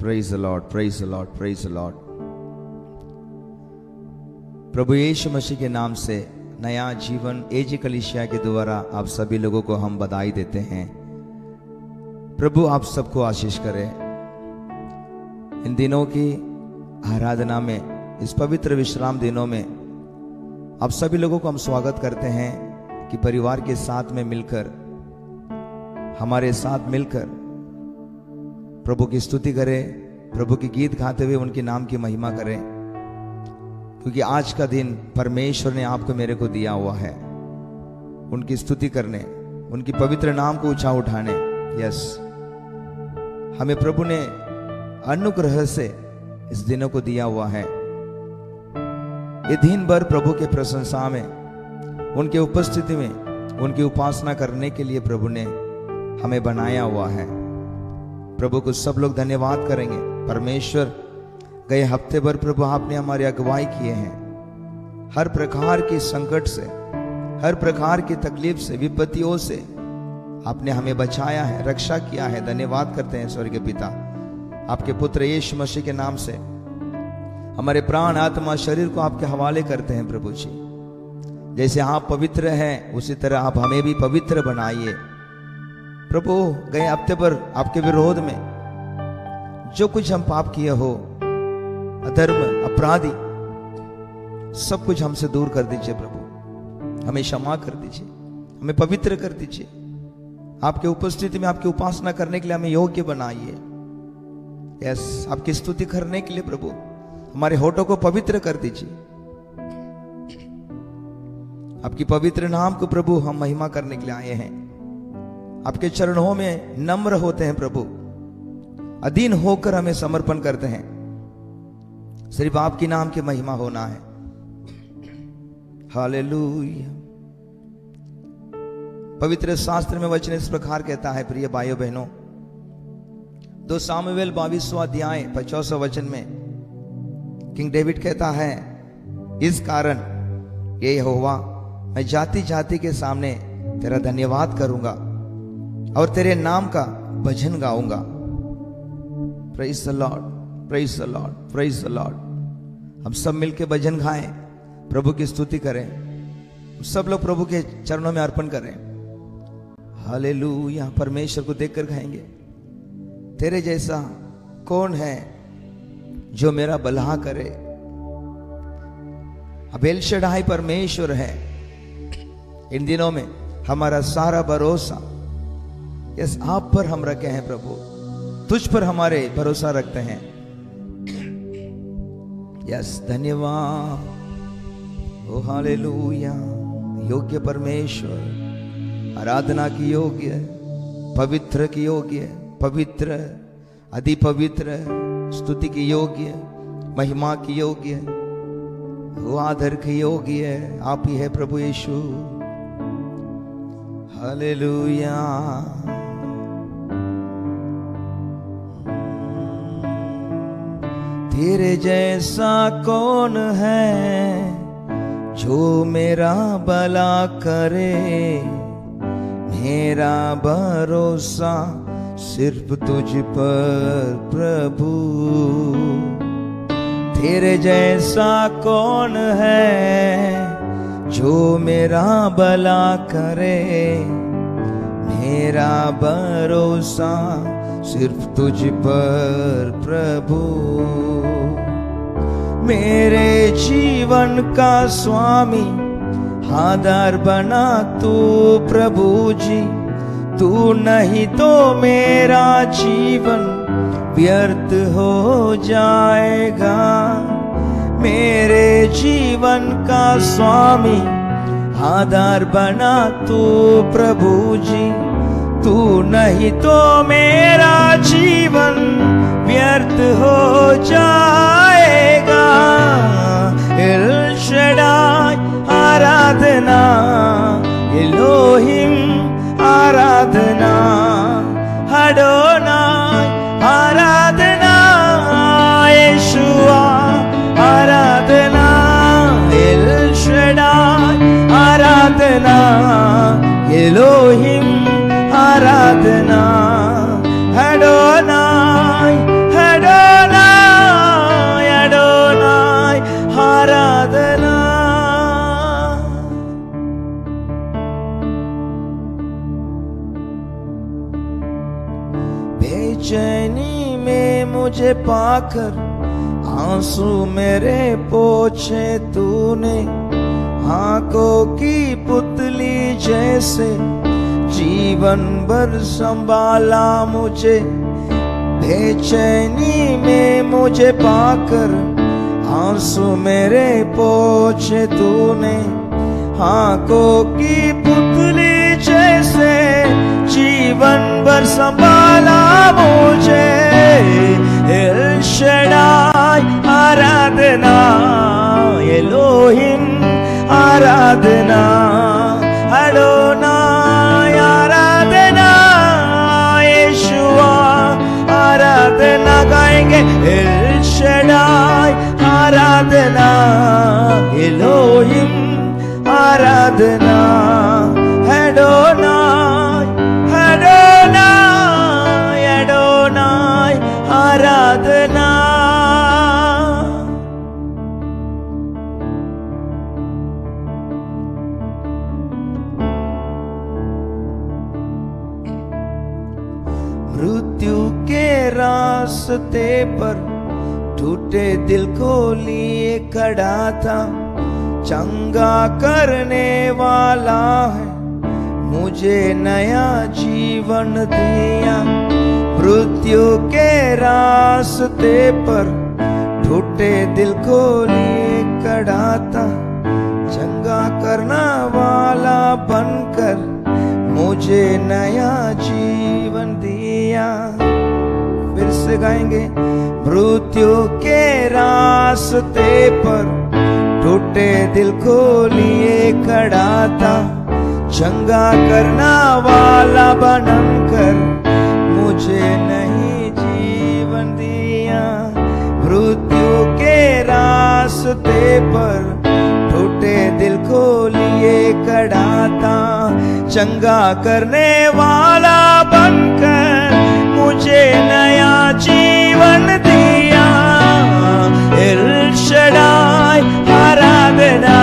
Praise the Lord, praise the Lord, praise the Lord. प्रभु यीशु मसीह के नाम से नया जीवन एजी कलीसिया के द्वारा आप सभी लोगों को हम बधाई देते हैं। प्रभु आप सबको आशीष करे। इन दिनों की आराधना में, इस पवित्र विश्राम दिनों में आप सभी लोगों को हम स्वागत करते हैं कि परिवार के साथ में मिलकर, हमारे साथ मिलकर प्रभु की स्तुति करें, प्रभु की गीत गाते हुए उनके नाम की महिमा करें, क्योंकि आज का दिन परमेश्वर ने आपको मेरे को दिया हुआ है उनकी स्तुति करने, उनकी पवित्र नाम को ऊंचा उठाने। यस, हमें प्रभु ने अनुग्रह से इस दिनों को दिया हुआ है। ये दिन भर प्रभु के प्रशंसा में, उनके उपस्थिति में, उनकी उपासना करने के लिए प्रभु ने हमें बनाया हुआ है। प्रभु को सब लोग धन्यवाद करेंगे। परमेश्वर, गए हफ्ते भर प्रभु आपने हमारी अगुवाई किए हैं। हर प्रकार की संकट से, हर प्रकार की तकलीफ से, विपत्तियों से आपने हमें बचाया है, रक्षा किया है। धन्यवाद करते हैं स्वर्गीय पिता। आपके पुत्र यीशु मसीह के नाम से हमारे प्राण, आत्मा, शरीर को आपके हवाले करते हैं। प्रभु जी, जैसे आप पवित्र हैं उसी तरह आप हमें भी पवित्र बनाइए। प्रभु, गए हफ्ते पर आपके विरोध में जो कुछ हम पाप किए हो, अधर्म, अपराधी, सब कुछ हमसे दूर कर दीजिए। प्रभु, हमें क्षमा कर दीजिए, हमें पवित्र कर दीजिए। आपके उपस्थिति में आपकी उपासना करने के लिए हमें योग्य बनाइए। यस, आपकी स्तुति करने के लिए प्रभु हमारे होठों को पवित्र कर दीजिए। आपकी पवित्र नाम को प्रभु हम महिमा करने के लिए आए हैं। आपके चरणों में नम्र होते हैं प्रभु, अधीन होकर हमें समर्पण करते हैं। सिर्फ आपकी नाम की महिमा होना है। हालेलुया। पवित्र शास्त्र में वचन इस प्रकार कहता है, प्रिय भाइयों बहनों, 2 सामुएल 22वां अध्याय 50वां वचन में किंग डेविड कहता है, इस कारण ये यहोवा, मैं जाति जाति के सामने तेरा धन्यवाद करूंगा और तेरे नाम का भजन गाऊंगा। Praise the Lord, praise the Lord, praise the Lord. हम सब मिलके भजन गाएं, प्रभु की स्तुति करें, सब लोग प्रभु के चरणों में अर्पण करें। हालेलुया। परमेश्वर को देखकर गाएंगे, तेरे जैसा कौन है जो मेरा भला करे। अब एल शडाई परमेश्वर है। इन दिनों में हमारा सारा भरोसा यस आप पर हम रखे हैं। प्रभु, तुझ पर हमारे भरोसा रखते हैं। यस, धन्यवाद। ओ हालेलुया। योग्य परमेश्वर, आराधना की योग्य, पवित्र की योग्य, पवित्र, अति पवित्र, स्तुति की योग्य, महिमा की योग्य, वो आदर की योग्य आप ही है प्रभु यीशु। हालेलुया। तेरे जैसा कौन है जो मेरा भला करे। मेरा भरोसा सिर्फ तुझ पर प्रभु। तेरे जैसा कौन है जो मेरा भला करे। मेरा भरोसा सिर्फ तुझ पर प्रभु। मेरे जीवन का स्वामी आधार बना तू प्रभु जी। तू नहीं तो मेरा जीवन व्यर्थ हो जाएगा। मेरे जीवन का स्वामी आधार बना तू प्रभु जी। तू नहीं तो मेरा जीवन व्यर्थ हो जाएगा। एल शडाई आराधना, एलोहिम आराधना, अडोनाई आराधना, यहोवा आराधना, एल शडाई आराधना, एलोहिम आराधना, अडोनाई में मुझे पाकर आंसू मेरे पोछे तूने, आंखों की पुतली जैसे जीवन भर संभाला मुझे। बेचैनी में मुझे पाकर आंसू मेरे पोछे तूने, आंखों की पुतली जैसे जीवन भर संभाला मुझे। एल शडाई आराधना, एलोहिम आराधना, अडोनाय आराधना, यीशुआ आराधना गाएंगे। एल शडाई आराधना, एलोहिम आराधना, एडोनाय एडोनाय एडोनाय आराधना। मृत्यु के रास्ते पर टूटे दिल को लिए खड़ा था, चंगा करने वाला है, मुझे नया जीवन दिया। मृत्यु के रास्ते पर टूटे दिल को लिए खड़ा था, चंगा करना वाला बनकर मुझे नया जीवन दिया। फिर से गाएंगे। मृत्यु के रास्ते पर टूटे दिल को लिए खड़ा था, चंगा करना वाला बनकर मुझे नहीं जीवन दिया। मृत्यु के रास्ते पर टूटे दिल को लिए खड़ा था, चंगा करने वाला बनकर मुझे नया जीवन दिया। एल शडाई आराधना,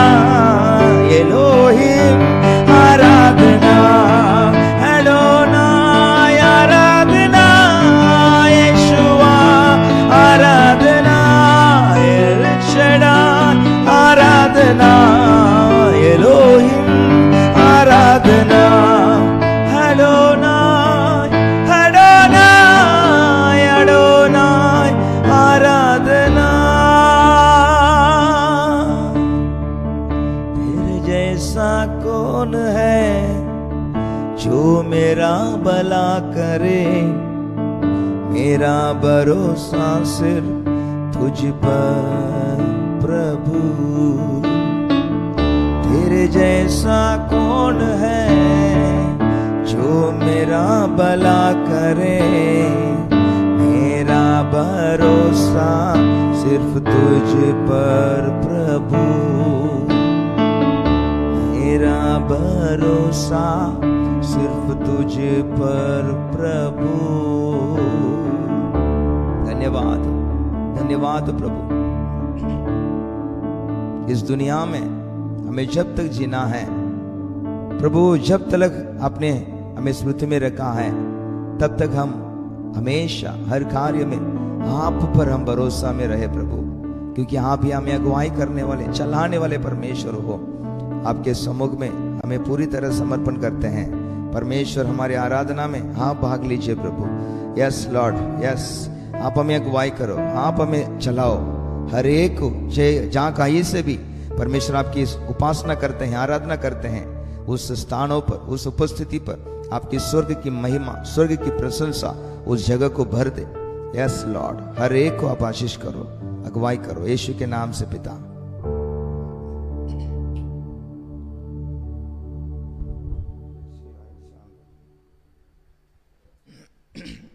एलोहिम आराधना, एडोनाय आराधना, यीशुआ आराधना। एल शडाई आराधना, एलोहिम आराधना, एडोनाय एडोनाय एडोनाय आराधना। तेरे जैसा कौन है जो मेरा भला करे, मेरा भरोसा सिर्फ तुझ पर प्रभु। तेरे जैसा कौन है जो मेरा भला करे, मेरा भरोसा सिर्फ तुझ पर प्रभु। मेरा भरोसा सिर्फ तुझ पर प्रभु। धन्यवाद, धन्यवाद प्रभु। इस दुनिया में हमें जब तक जीना है प्रभु, जब तक आपने हमें स्मृति में रखा है, तब तक हम हमेशा हर कार्य में आप पर हम भरोसा में रहे प्रभु, क्योंकि आप ही हमें अगुवाई करने वाले, चलाने वाले परमेश्वर हो। आपके सम्मुख में हमें पूरी तरह समर्पण करते हैं परमेश्वर। हमारे आराधना में आप भाग लीजिए प्रभु। यस लॉर्ड, यस, आप हमें अगुवाई करो, आप हमें चलाओ। हर एक को जहाँ कहीं से भी परमेश्वर आपकी उपासना करते हैं, आराधना करते हैं, उस स्थानों पर, उस उपस्थिति पर आपकी स्वर्ग की महिमा, स्वर्ग की प्रशंसा उस जगह को भर दे। यस लॉर्ड, हर एक को आप आशीष करो, अगुवाई करो, यीशु के नाम से पिता।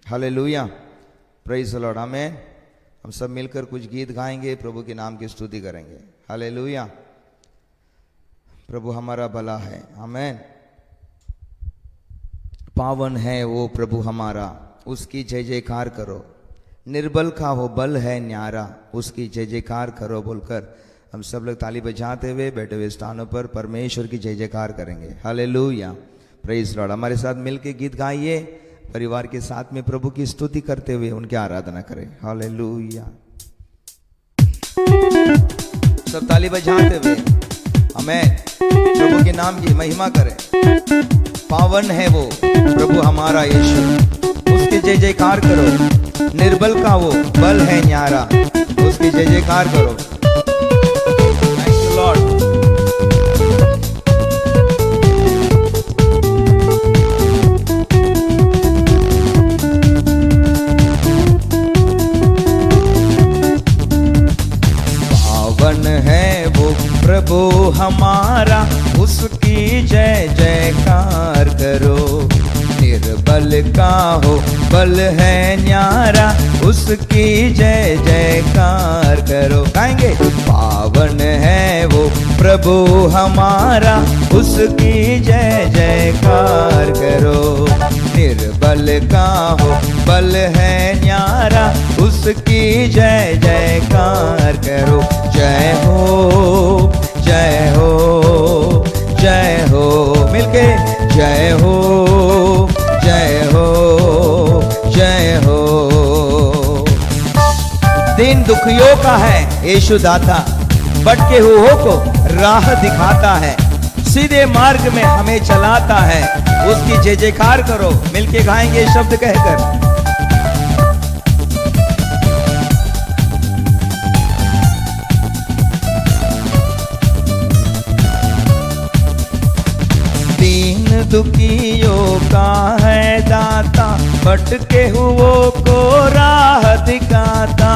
हालेलुया, प्रेज द लॉर्ड, आमेन। हम सब मिलकर कुछ गीत गाएंगे, प्रभु के नाम की स्तुति करेंगे। हालेलुया, प्रभु हमारा भला है, आमेन। पावन है वो प्रभु हमारा, उसकी जय जयकार करो। निर्बल का वो बल है न्यारा, उसकी जय जयकार करो बोलकर हम सब लोग ताली बजाते हुए बैठे हुए स्थानों पर परमेश्वर की जय जयकार करेंगे। Hallelujah, praise Lord. हमारे साथ मिलके गीत गाइए, परिवार के साथ में प्रभु की स्तुति करते हुए उनकी आराधना करें। हालेलुया। सब ताली बजाते हुए हमें प्रभु के नाम की महिमा करें। पावन है वो प्रभु हमारा यीशु, उसकी जय जयकार करो। निर्बल का वो बल है न्यारा, उसकी जय जयकार करो। Thank you Lord. पावन है वो प्रभु हमारा, उसकी जय जयकार करो। निर्बल का हो बल है न्यारा, उसकी जय जयकार करो। गाएंगे। पावन है वो प्रभु हमारा, उसकी जय जयकार करो। निर्बल का हो बल है न्यारा, उसकी जय जयकार करो। जय हो जय हो जय हो, मिलके जय हो जय हो जय हो। दीन दुखियों का है यीशु दाता, भटके हुओं को राह दिखाता है। सीधे मार्ग में हमें चलाता है, उसकी जय जयकार करो। मिलके गाएंगे शब्द कहकर। दीन दुखियों का है दाता, भटके हुओं को राह दिखाता।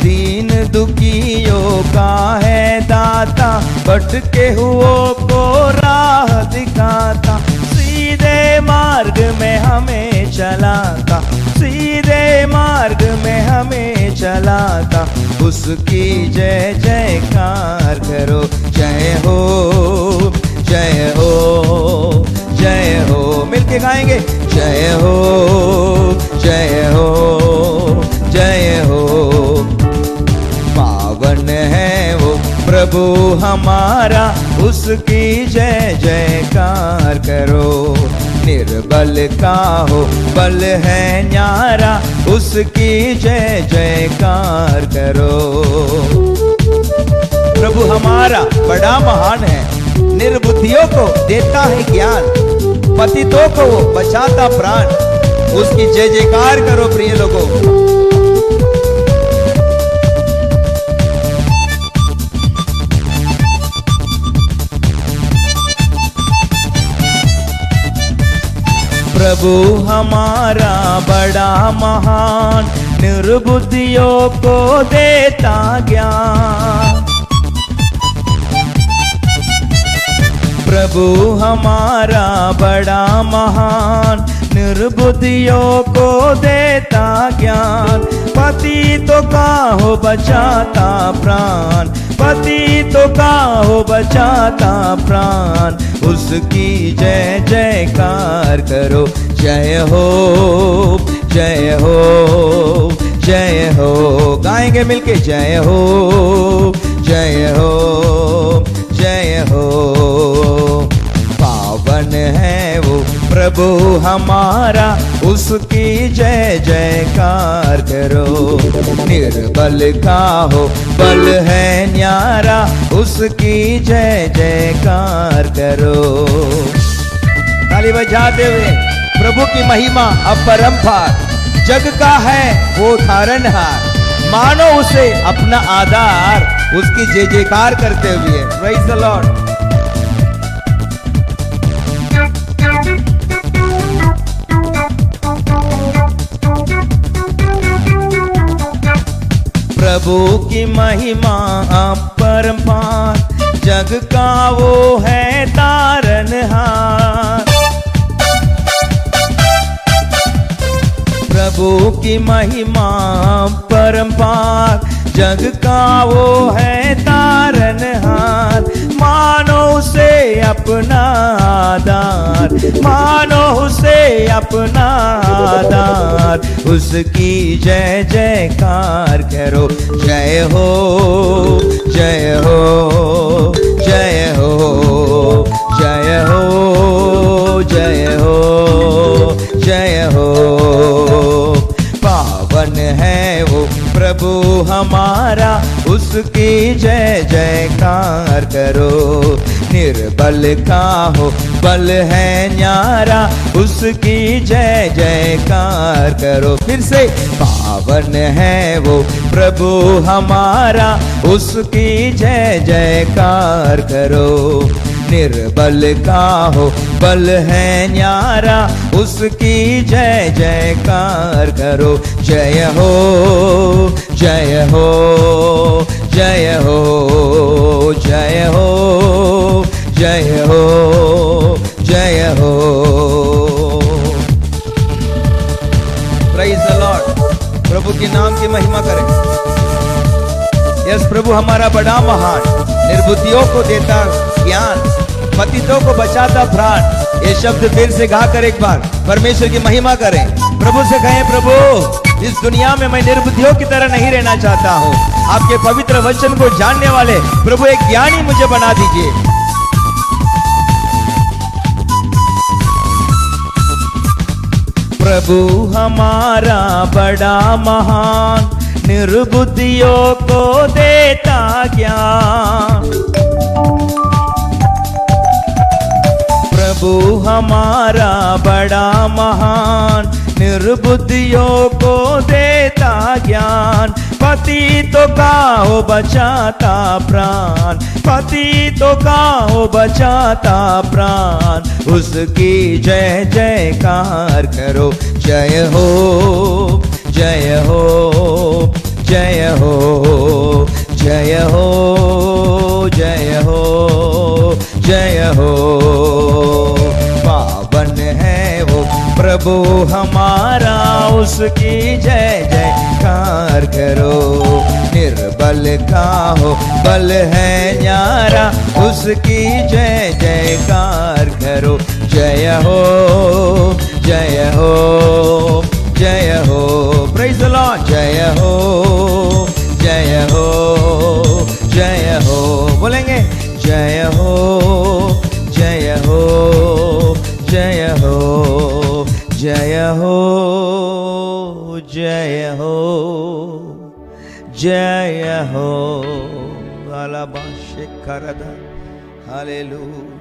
दीन दुखियों का है दाता, भटके हुओं को राह दिखाता। सीधे मार्ग में हमें चलाता, सीधे मार्ग में हमें चलाता। उसकी जय जयकार करो। जय हो जय हो जय हो, मिलके गाएंगे। जय हो जय हो जय हो। पावन है वो प्रभु हमारा, उसकी जय जयकार करो। निर्बल का हो बल है न्यारा, उसकी जय जयकार करो। प्रभु हमारा बड़ा महान है, निर्बुद्धियों को देता है ज्ञान। पतितों को वो बचाता प्राण, उसकी जय जयकार करो प्रिय लोगों। प्रभु हमारा बड़ा महान, निर्बुद्धियों को देता ज्ञान। प्रभु हमारा बड़ा महान, निर्बुद्धियों को देता ज्ञान। पतितों का हो बचाता प्राण, पतितों का हो बचाता प्राण। उसकी जय जयकार करो। जय हो जय हो जय हो, गाएंगे मिलके। जय हो जय हो जय हो। पावन है वो प्रभु हमारा, उसकी जय जयकार करो। निर्बल का हो बल है न्यारा, उसकी जय जयकार करो। ताली बजाते हुए प्रभु की महिमा अपरंपार, जग का है वो धारणहार। मानो उसे अपना आधार, उसकी जय जयकार करते हुए। Praise the Lord. प्रभु की महिमा अपरंपार, जग का वो है तारनहार। प्रभु की महिमा परंपार, जग का वो है तारनहार। मानो उसे अपना आधार, मानो उसे अपना आधार। उसकी जय जयकार करो। जय हो जय हो जय हो जय हो जय हो। पावन है वो प्रभु हमारा, उसकी जय जयकार करो। निर्बल का हो बल है न्यारा, उसकी जय जयकार करो। फिर से, पावन है वो प्रभु हमारा, उसकी जय जयकार करो। निर्बल का हो बल है न्यारा, उसकी जय जयकार करो। जय हो जय हो जय हो जय हो जय हो जय हो। Praise the Lord. प्रभु के नाम की महिमा करें। यस, प्रभु हमारा बड़ा महान, निर्बुद्धियों को देता ज्ञान, पतितों को बचाता प्राण। ये शब्द फिर से गा कर एक बार परमेश्वर की महिमा करें। प्रभु से कहें, प्रभु इस दुनिया में मैं निर्बुद्धियों की तरह नहीं रहना चाहता हूँ। आपके पवित्र वचन को जानने वाले प्रभु एक ज्ञानी मुझे बना दीजिए। प्रभु हमारा बड़ा महान, निर्बुद्धियों को देता ज्ञान। प्रभु हमारा बड़ा महान, निर्बुद्धियों को देता ज्ञान। पतितों का हो बचाता प्राण, पतितों का हो बचाता प्राण। उसकी जय जयकार करो। जय हो जय हो जय हो जय हो जय हो जय हो। पावन है वो प्रभु हमारा, उसकी जय जयकार करो। निर्बल का हो बल है न्यारा, उसकी जय जयकार करो। जय हो जय हो जय हो। Praise the Lord. जय हो जय हो जय हो। बोलेंगे, जय हो जय हो जय हो जय हो जय हो जय हो। Hallelujah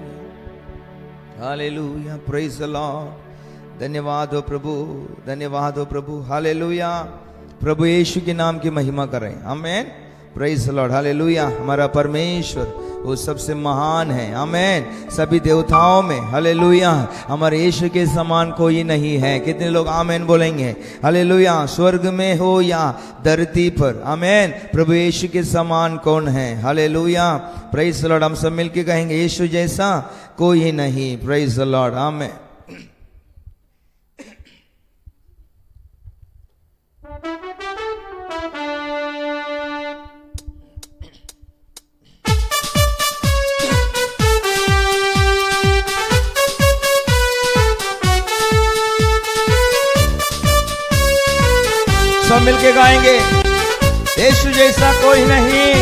hallelujah. Praise the Lord. धन्यवाद हो प्रभु, धन्यवाद हो प्रभु। हालेलुया। प्रभु यीशु के नाम की महिमा करें। आमेन। Praise the Lord. हालेलुया। हमारा परमेश्वर वो सबसे महान है। आमेन। सभी देवताओं में हालेलुया हमारे यीशु के समान कोई नहीं है। कितने लोग आमेन बोलेंगे? हालेलुया। स्वर्ग में हो या धरती पर, आमेन, प्रभु यीशु के समान कौन है? हालेलुया। Praise the Lord. हम सब मिलके कहेंगे, यीशु जैसा कोई नहीं। Praise the Lord. आमेन। सब मिलके गाएंगे, यीशु जैसा कोई नहीं।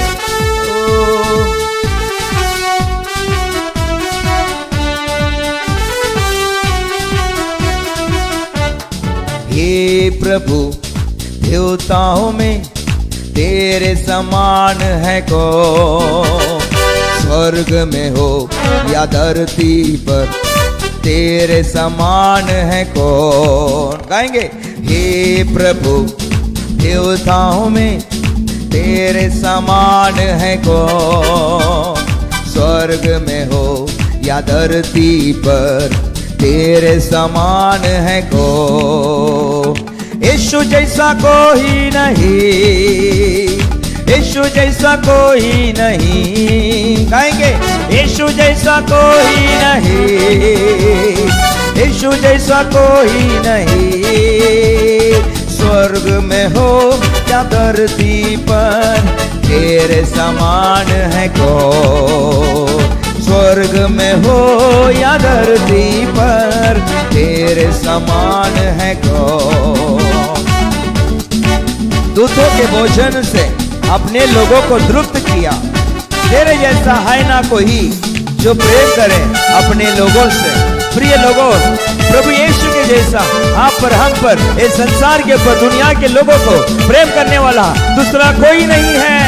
हे प्रभु, देवताओं में तेरे समान है कौन? स्वर्ग में हो या धरती पर, तेरे समान है कौन? गाएंगे, हे प्रभु, देवताओं में तेरे समान है कौन? स्वर्ग में हो या धरती पर, तेरे समान है कौन? यीशु जैसा कोई नहीं, यीशु जैसा कोई नहीं। गाएंगे, यीशु जैसा कोई नहीं, यीशु जैसा कोई नहीं। स्वर्ग में हो या धरती पर, तेरे समान है कौन? स्वर्ग में हो या धरती पर, तेरे समान है कौन? दूतों के भोजन से अपने लोगों को तृप्त किया, तेरे जैसा है ना कोई जो प्रेम करे अपने लोगों से। प्रिय लोगों, प्रभु यीशु के जैसा आप पर, हम पर, इस संसार के ऊपर, दुनिया के लोगों को प्रेम करने वाला दूसरा कोई नहीं है।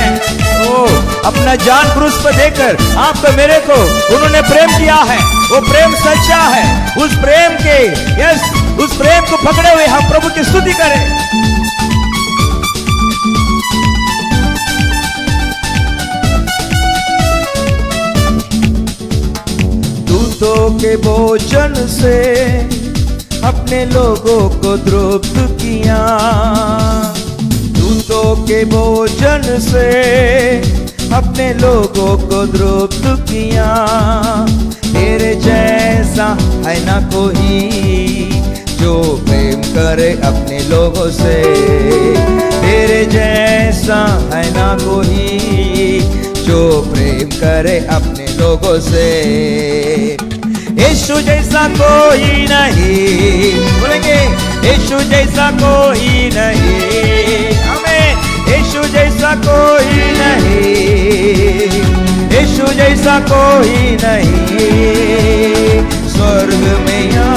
ओ अपना जान क्रूस पर देकर आपको मेरे को उन्होंने प्रेम किया है। वो प्रेम सच्चा है। उस प्रेम के उस प्रेम को पकड़े हुए हम प्रभु की स्तुति करें। दूतों के भोजन से अपने लोगों को तृप्त किया। दूतों के भोजन से अपने लोगों को तृप्त किया। तेरे जैसा है ना कोई जो प्रेम करे अपने लोगों से। तेरे जैसा है ना कोई जो प्रेम करे अपने लोगों से। यीशु जैसा कोई नहीं, बोलेंगे यीशु जैसा कोई नहीं, हमें यीशु जैसा कोई नहीं, यीशु जैसा कोई नहीं। स्वर्ग में या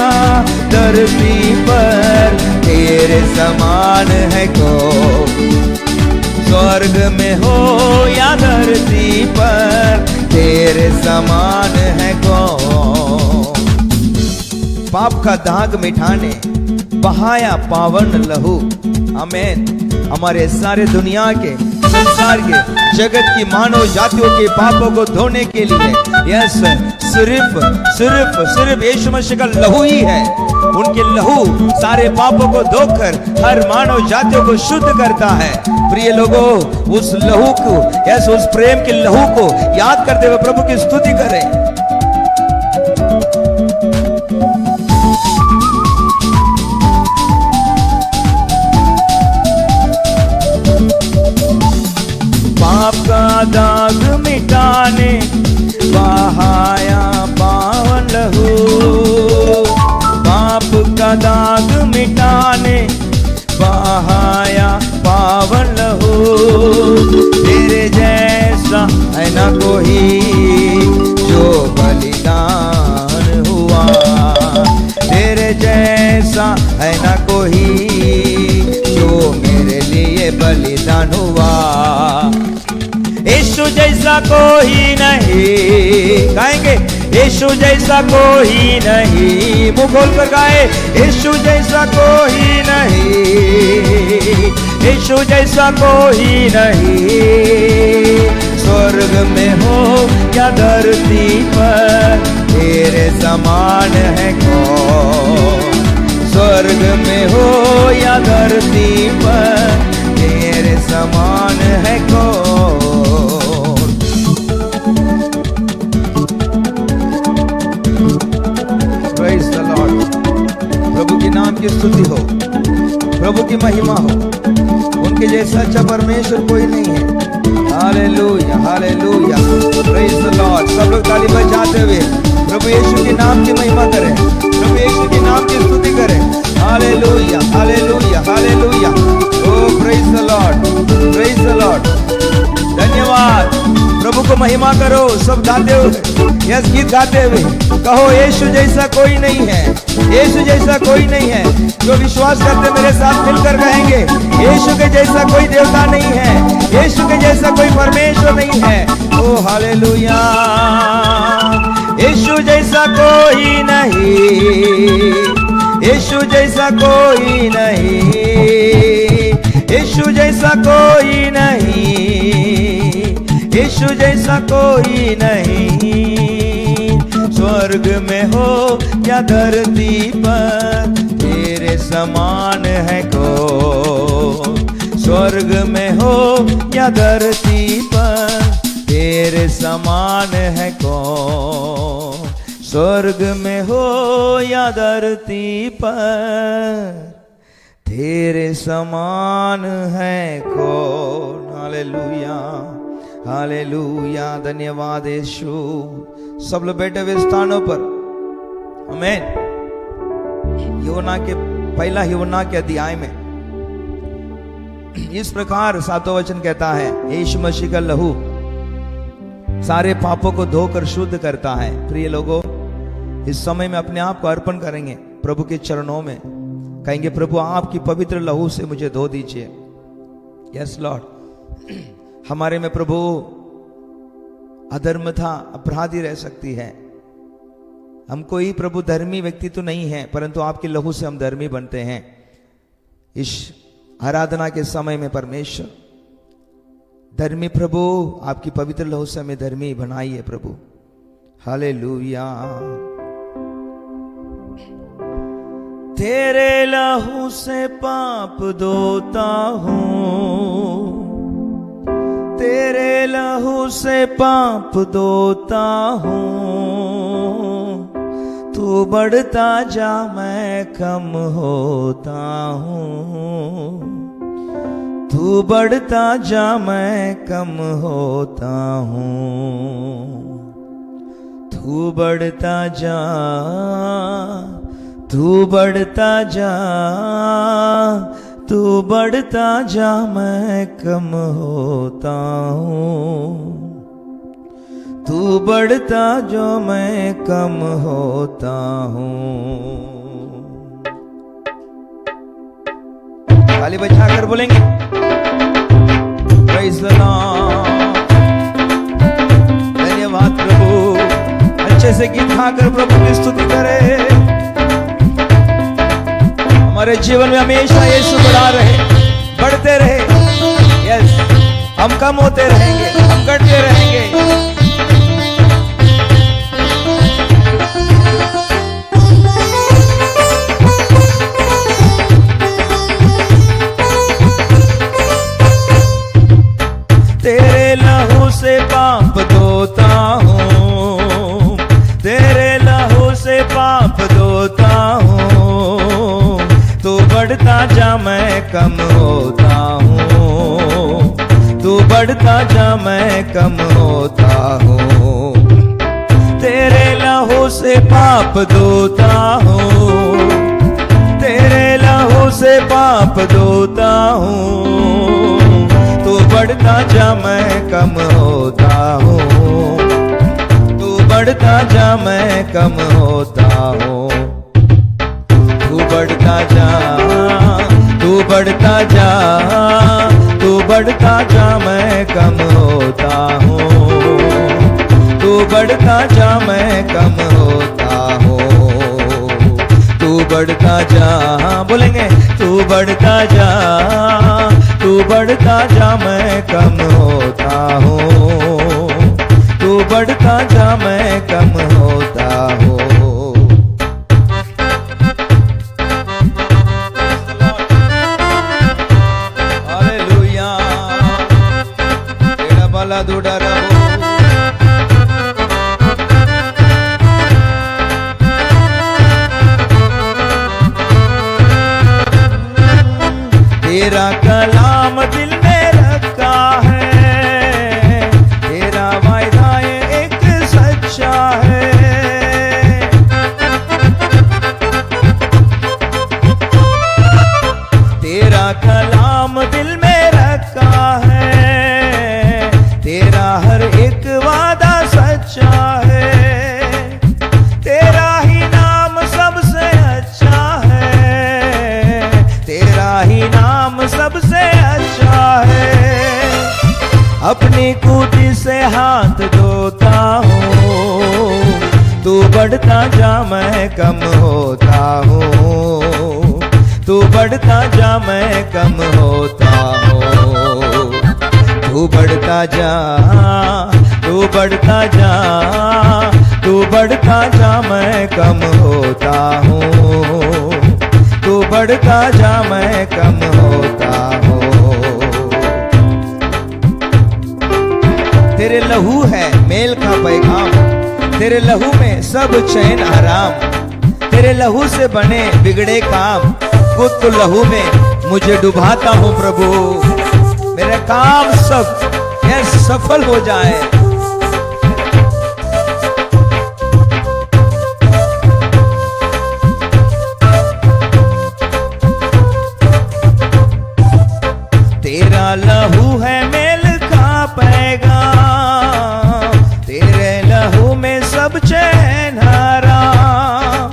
धरती पर तेरे समान है कौन। स्वर्ग में हो या धरती पर तेरे समान है कौन। पाप का दाग मिटाने बहाया पावन लहू। आमीन। हमारे सारे दुनिया के, संसार के, जगत की मानव जातियों के पापों को धोने के लिए यस सिर्फ यीशु मसीह का लहू ही है। उनके लहू सारे पापों को धोकर हर मानव जातियों को शुद्ध करता है। प्रिय लोगों, उस लहू को, यस उस प्रेम के लहू को याद करते हुए प्रभु की स्तुति करें। पाप का दाग मिटाने बहाया पावन लहू। पाप का दाग मिटाने बहाया पावन लहू। तेरे जैसा है ना कोई जो बलिदान हुआ। तेरे जैसा है ना कोई जो मेरे लिए बलिदान हुआ। यीशु जैसा कोई नहीं, गाएंगे यीशु जैसा कोई नहीं। मुंह खोल कर गाए, यीशु जैसा कोई नहीं, यीशु जैसा कोई नहीं। स्वर्ग में हो या धरती पर तेरे समान है कौन। स्वर्ग में हो या धरती पर तेरे समान है कौन। Praise the Lord. प्रभु के नाम की स्तुति हो, प्रभु की महिमा हो। उनके जैसा अच्छा परमेश्वर कोई नहीं है। Hallelujah, hallelujah, praise the Lord. सब लोग ताली बजाते हुए प्रभु यीशु के नाम की महिमा करें, प्रभु यीशु के नाम की स्तुति करें। Hallelujah, hallelujah, hallelujah. O praise the Lord, praise the Lord. धन्यवाद। प्रभु को महिमा करो सब गाते हुए, यस गीत गाते हुए कहो यीशु जैसा कोई नहीं है, यीशु जैसा कोई नहीं है। जो विश्वास करते मेरे साथ मिलकर कहेंगे यीशु के जैसा कोई देवता नहीं है, यीशु के जैसा कोई परमेश्वर नहीं है। ओ हालेलुया। यीशु जैसा कोई नहीं, यीशु जैसा कोई नहीं, यीशु जैसा कोई नहीं, यीशु जैसा कोई नहीं। स्वर्ग में हो या धरती पर तेरे समान है कौन। स्वर्ग में हो या धरती पर तेरे समान है कौन। स्वर्ग में हो या धरती पर तेरे समान है कौन। Hallelujah, hallelujah. धन्यवाद यीशु। सब लोग बैठे हुए स्थानों पर। आमीन। यूहन्ना के पहला यूहन्ना के अध्याय में इस प्रकार 7वां वचन कहता है, यीशु मसीह का लहू सारे पापों को धोकर शुद्ध करता है। प्रिय लोगों, इस समय में अपने आप को अर्पण करेंगे। प्रभु के चरणों में, कहेंगे प्रभु आपकी पवित्र लहू से मुझे धो दीजिए। यस लॉर्ड, हमारे में प्रभु अधर्मता अपराधी रह सकती है, हम कोई प्रभु धर्मी व्यक्ति तो नहीं है, परंतु आपके लहू से हम धर्मी बनते हैं। इस आराधना के समय में परमेश्वर धर्मी प्रभु आपकी पवित्र लहू से हमें धर्मी बनाइए प्रभु। हालेलुया। तेरे लहू से पाप धोता हूँ, तेरे लहू से पाप धोता हूँ, तू बढ़ता जा मैं कम होता हूँ, तू बढ़ता जा मैं कम होता हूँ, तू बढ़ता जा, तू बढ़ता जा, तू बढ़ता जा मैं कम होता हूँ, तू बढ़ता जो मैं कम होता हूँ। ताली बजाकर बोलेंगे प्रेज़ द लॉर्ड। धन्यवाद प्रभु। अच्छे से गीत गाकर प्रभु की स्तुति करें। हमारे जीवन में हमेशा यीशु बढ़ा रहे, बढ़ते रहे। यस, हम कम होते रहेंगे, हम घटते रहेंगे। तेरे लहू से पाप धोता हूँ, तेरे लहू से पाप धोता हूँ, तू बढ़ता जा मैं कम होता हूँ, तू बढ़ता जा मैं कम होता हूँ। तेरे लहू से पाप धोता हूँ, तेरे लहू से पाप धोता हूँ, तू बढ़ता जा मैं कम होता हूँ, तू बढ़ता जा मैं कम होता हूँ, तू बढ़ता जा, तू बढ़ता जा, तू बढ़ता जा मैं कम होता हूँ, तू बढ़ता जा मैं कम होता हूँ, तू बढ़ता जा। बोलेंगे तू बढ़ता जा, तू बढ़ता जा मैं कम होता हूँ, तू बढ़ता जा मैं कम होता हूँ। हालेलुया। तेरा बाला दूड़ा रहो। तेरा कलाम दिल में रखा है, तेरा वायदा एक सच्चा है। तेरा कलाम दिल में रखा है, तेरा हर एक वादा सच्चा है। तेरा ही नाम सबसे अच्छा है, तेरा ही नाम सबसे अच्छा है। अपनी कूदी से हाथ धोता हूँ, तू बढ़ता जा मैं कम होता हूँ, तू बढ़ता जा मैं कम होता हूँ, तू बढ़ता जा, तू बढ़ता जा, तू बढ़ता जा मैं कम होता हूँ, तू बढ़ता जा मैं कम होता हूँ। तेरे लहू है मेल का पैगाम, तेरे लहू में सब चैन आराम। तेरे लहू से बने बिगड़े काम, खुद तो लहू में मुझे डुबाता हूँ प्रभु। मेरे काम सब ये सफल हो जाए। तेरा लहू है मेल का पैगाम, तेरे लहू में सब चैन आराम।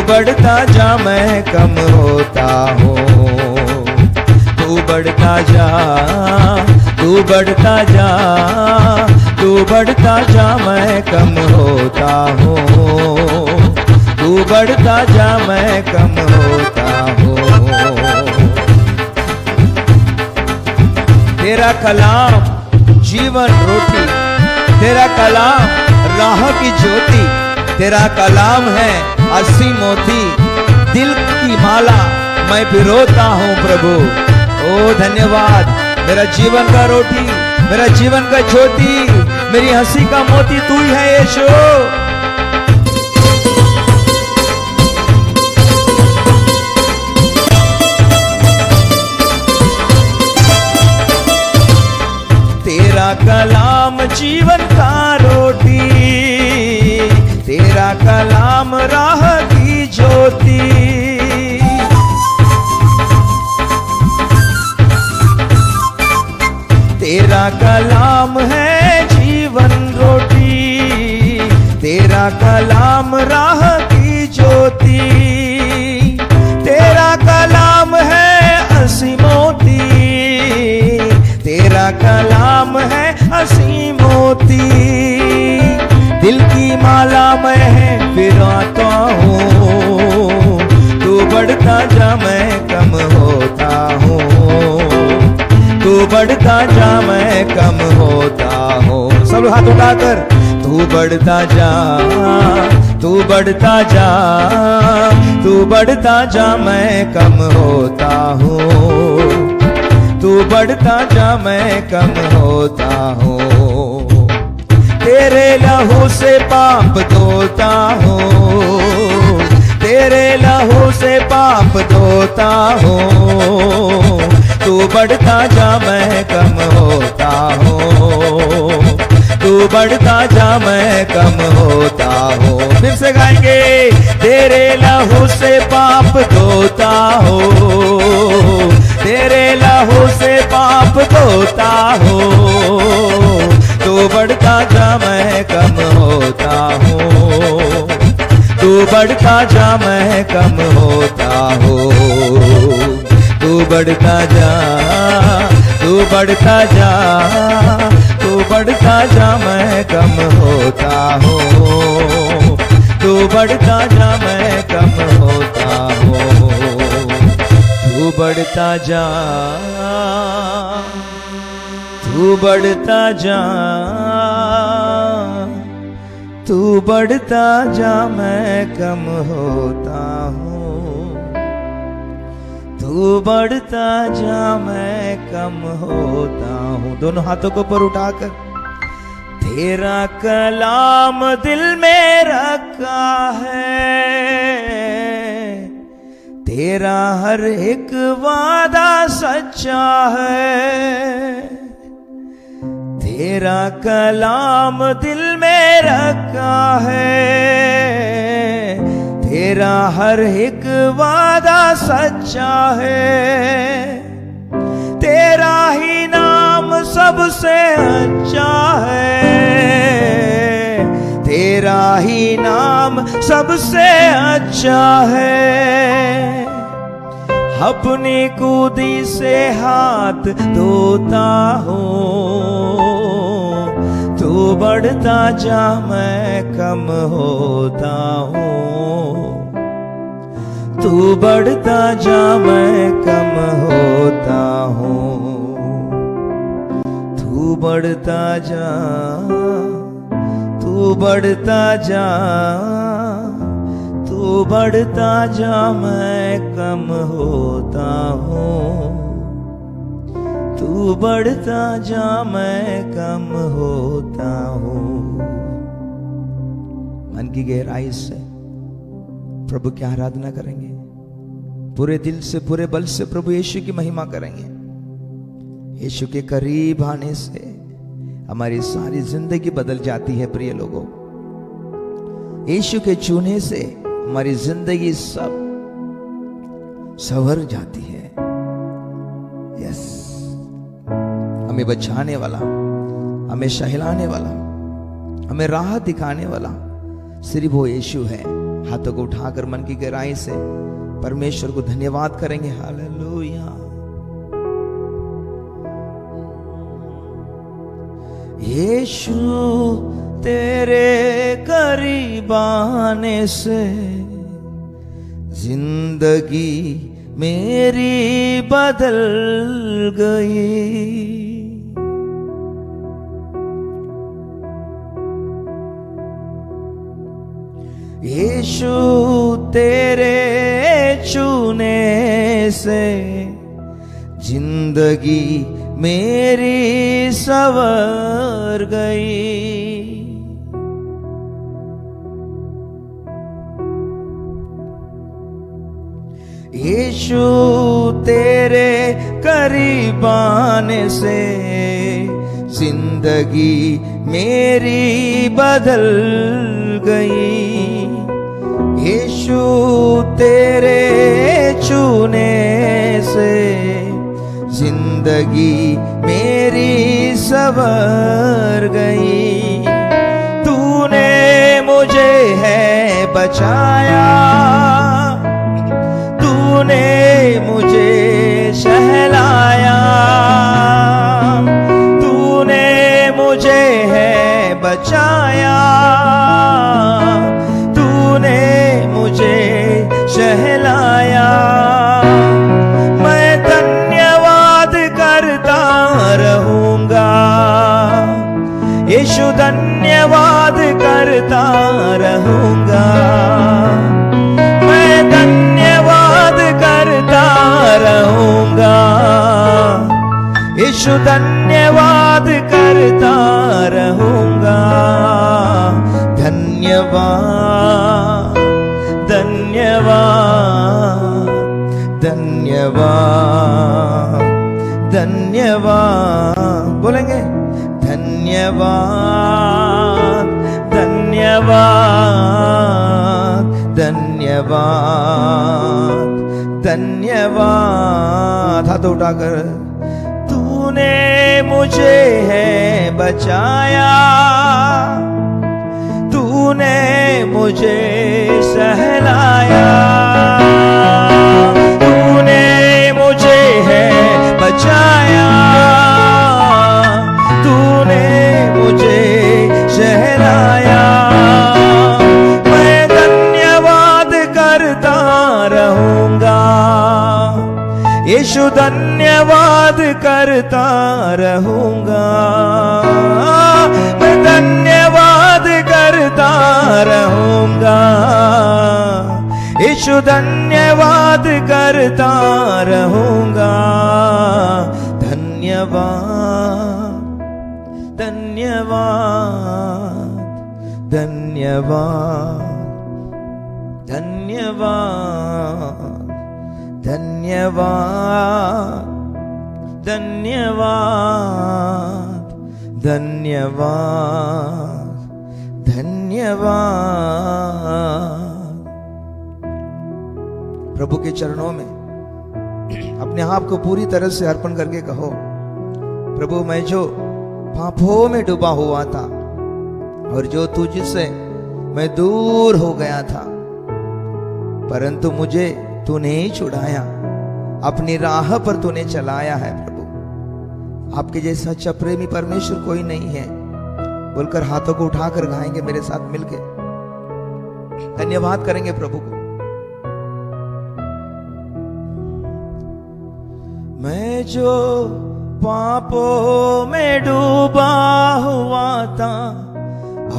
बढ़ता जा मैं कम होता हूँ। तू बढ़ता जा, तू बढ़ता जा, तू बढ़ता जा मैं कम होता हूँ। तू बढ़ता जा मैं कम होता हूँ। तेरा कलाम जीवन रोटी, तेरा कलाम राह की ज्योति, तेरा कलाम है अस्सी मोती, दिल की माला मैं पिरोता हूँ प्रभु। ओ धन्यवाद, मेरा जीवन का रोटी, मेरा जीवन का ज्योति, मेरी हंसी का मोती तू ही है यीशु। तेरा कलाम जीवन का रोटी, तेरा कलाम राह की ज्योति, तेरा कलाम है जीवन रोटी, तेरा कलाम राह की ज्योति, तेरा कलाम है हंसी मोती, तेरा कलाम है हंसी मोती, दिल की माला मैं फिराता हूँ। तू बढ़ता जा मैं कम होता हूँ। तू बढ़ता जा मैं कम होता हूँ। सब हाथ उठाकर तू बढ़ता जा, तू बढ़ता जा, तू बढ़ता जा मैं कम होता हूँ। तू बढ़ता जा मैं कम होता हूँ। तेरे लहू से पाप धोता हूँ, तेरे लहू से पाप धोता हूँ। तू बढ़ता जा मैं कम होता हूँ। तू बढ़ता जा मैं कम होता हूँ। फिर से गाएंगे, तेरे लहू से पाप धोता हूँ, तेरे लहू से पाप धोता हूँ। तू बढ़ता जा मैं कम होता हूँ। तू बढ़ता जा मैं कम होता हूँ। तू बढ़ता जा, तू बढ़ता जा, तू बढ़ता जा मैं कम होता हूँ। तू बढ़ता जा मैं कम होता हूँ। तू बढ़ता जा, तू बढ़ता जा, तू बढ़ता जा मैं कम होता हूँ। तू बढ़ता जा मैं कम होता हूँ। दोनों हाथों को ऊपर उठाकर, तेरा कलाम दिल में रखा है, तेरा हर एक वादा सच्चा है। तेरा कलाम दिल में रखा है, तेरा हर एक वादा सच्चा है। तेरा ही नाम सबसे अच्छा है, तेरा ही नाम सबसे अच्छा है। अपनी कूदी से हाथ धोता हूँ। तू बढ़ता जा मैं कम होता हूँ। तू बढ़ता जा मैं कम होता हूँ। तू बढ़ता जा, तू बढ़ता जा, तू बढ़ता जा मैं कम होता हूँ। तू बढ़ता जा मैं कम होता हूँ। मन की गहराई से प्रभु की आराधना करेंगे, पूरे दिल से पूरे बल से प्रभु यीशु की महिमा करेंगे। यीशु के करीब आने से हमारी सारी जिंदगी बदल जाती है प्रिय लोगों। यीशु के छूने से हमारी जिंदगी सब संवर जाती है। यस, हमें बचाने वाला, हमें सहलाने वाला, हमें राह दिखाने वाला सिर्फ वो यीशु है। हाथों को उठाकर मन की गहराई से परमेश्वर को धन्यवाद करेंगे। हालेलुया। यीशु तेरे करीब आने से जिंदगी मेरी बदल गई। यीशु तेरे छूने से जिंदगी मेरी संवर गई। यीशु तेरे करीब आने से जिंदगी मेरी बदल गई। यीशु तेरे छूने से जिंदगी मेरी संवर गई। तूने मुझे है बचाया, तूने मुझे सहलाया, तूने मुझे है बचाया, तूने मुझे सहलाया। मैं धन्यवाद करता रहूंगा, यीशु धन्यवाद करता रहूंगा। मैं धन्यवाद करता रहूंगा, यीशु धन्यवाद करता रहूंगा। धन्यवाद धन्यवाद धन्यवाद धन्यवाद, बोलेंगे धन्यवाद धन्यवाद धन्यवाद धन्यवाद। हाथ उठाकर तूने मुझे है बचाया, तूने मुझे सहलाया, तूने मुझे है बचाया, तूने मुझे सहलाया। मैं धन्यवाद करता रहूंगा, यीशु धन्यवाद करता रहूंगा। मैं धन्यवाद करता रहूंगा, यीशु धन्यवाद करता रहूंगा। धन्यवाद धन्यवाद धन्यवाद धन्यवाद धन्यवाद धन्यवाद धन्यवाद धन्यवाद। प्रभु के चरणों में अपने आप को पूरी तरह से अर्पण करके कहो, प्रभु मैं जो पापों में डूबा हुआ था और जो तुझसे मैं दूर हो गया था, परंतु मुझे तूने ही छुड़ाया, अपनी राह पर तूने चलाया है। प्रभु आपके जैसा सच्चा प्रेमी परमेश्वर कोई नहीं है बोलकर हाथों को उठाकर गाएंगे मेरे साथ मिलके, धन्यवाद करेंगे प्रभु को। मैं जो पापों में डूबा हुआ था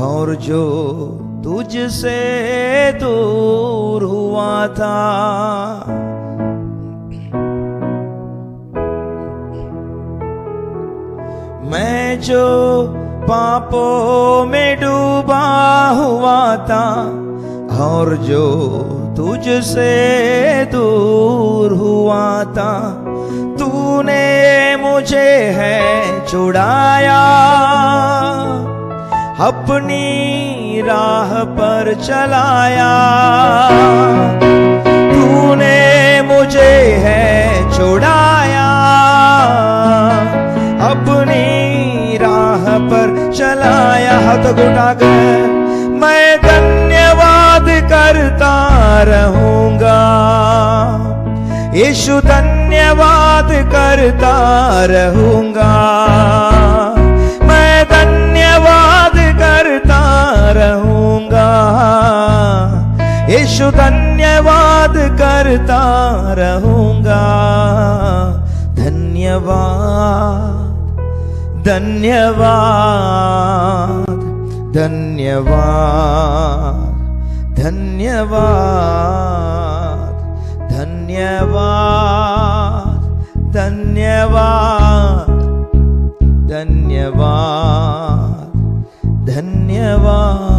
और जो तुझसे दूर हुआ था, मैं जो पापों में डूबा हुआ था और जो तुझसे दूर हुआ था, तूने मुझे है छुड़ाया, अपनी राह पर चलाया। तूने मुझे है छुड़ाया, अपनी राह पर चलाया। हाथ उठाकर मैं धन्यवाद करता रहूंगा, यीशु धन्यवाद करता रहूंगा, मैं धन्यवाद करता रहूंगा, यीशु धन्यवाद करता रहूंगा। धन्यवाद, धन्यवाद, धन्यवाद, धन्यवाद, धन्यवाद, धन्यवाद, धन्यवाद, धन्यवाद,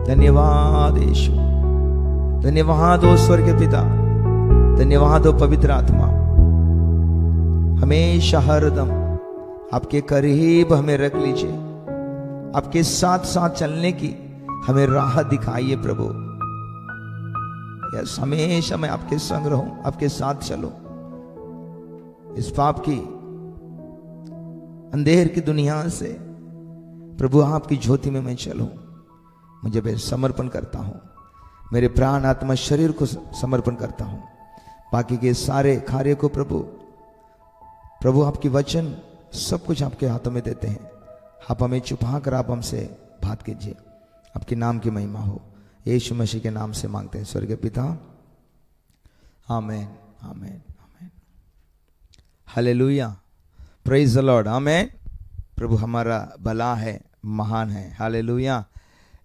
धन्यवाद यीशु, धन्यवाद ओ स्वर्ग के पिता, धन्यवाद ओ पवित्र आत्मा। हमेशा हरदम आपके करीब हमें रख लीजिए, आपके साथ साथ चलने की हमें राह दिखाइए प्रभु। यस, हमेशा मैं आपके संग रहूं, आपके साथ चलूं, इस पाप की अंधेर की दुनिया से प्रभु आपकी ज्योति में मैं चलूं। मुझे मैं समर्पण करता हूं, मेरे प्राण आत्मा शरीर को समर्पण करता हूं, बाकी के सारे कार्य को प्रभु आपकी वचन सब कुछ आपके हाथों में देते हैं। आप हमें छुपा कर आप हमसे बात कीजिए, आपके नाम की महिमा हो। यीशु मसीह के नाम से मांगते हैं स्वर्गीय पिता, आमेन, आमेन, आमेन। हालेलुया, प्रेज द लॉर्ड, आमेन। प्रभु हमारा भला है, महान है, हालेलुया।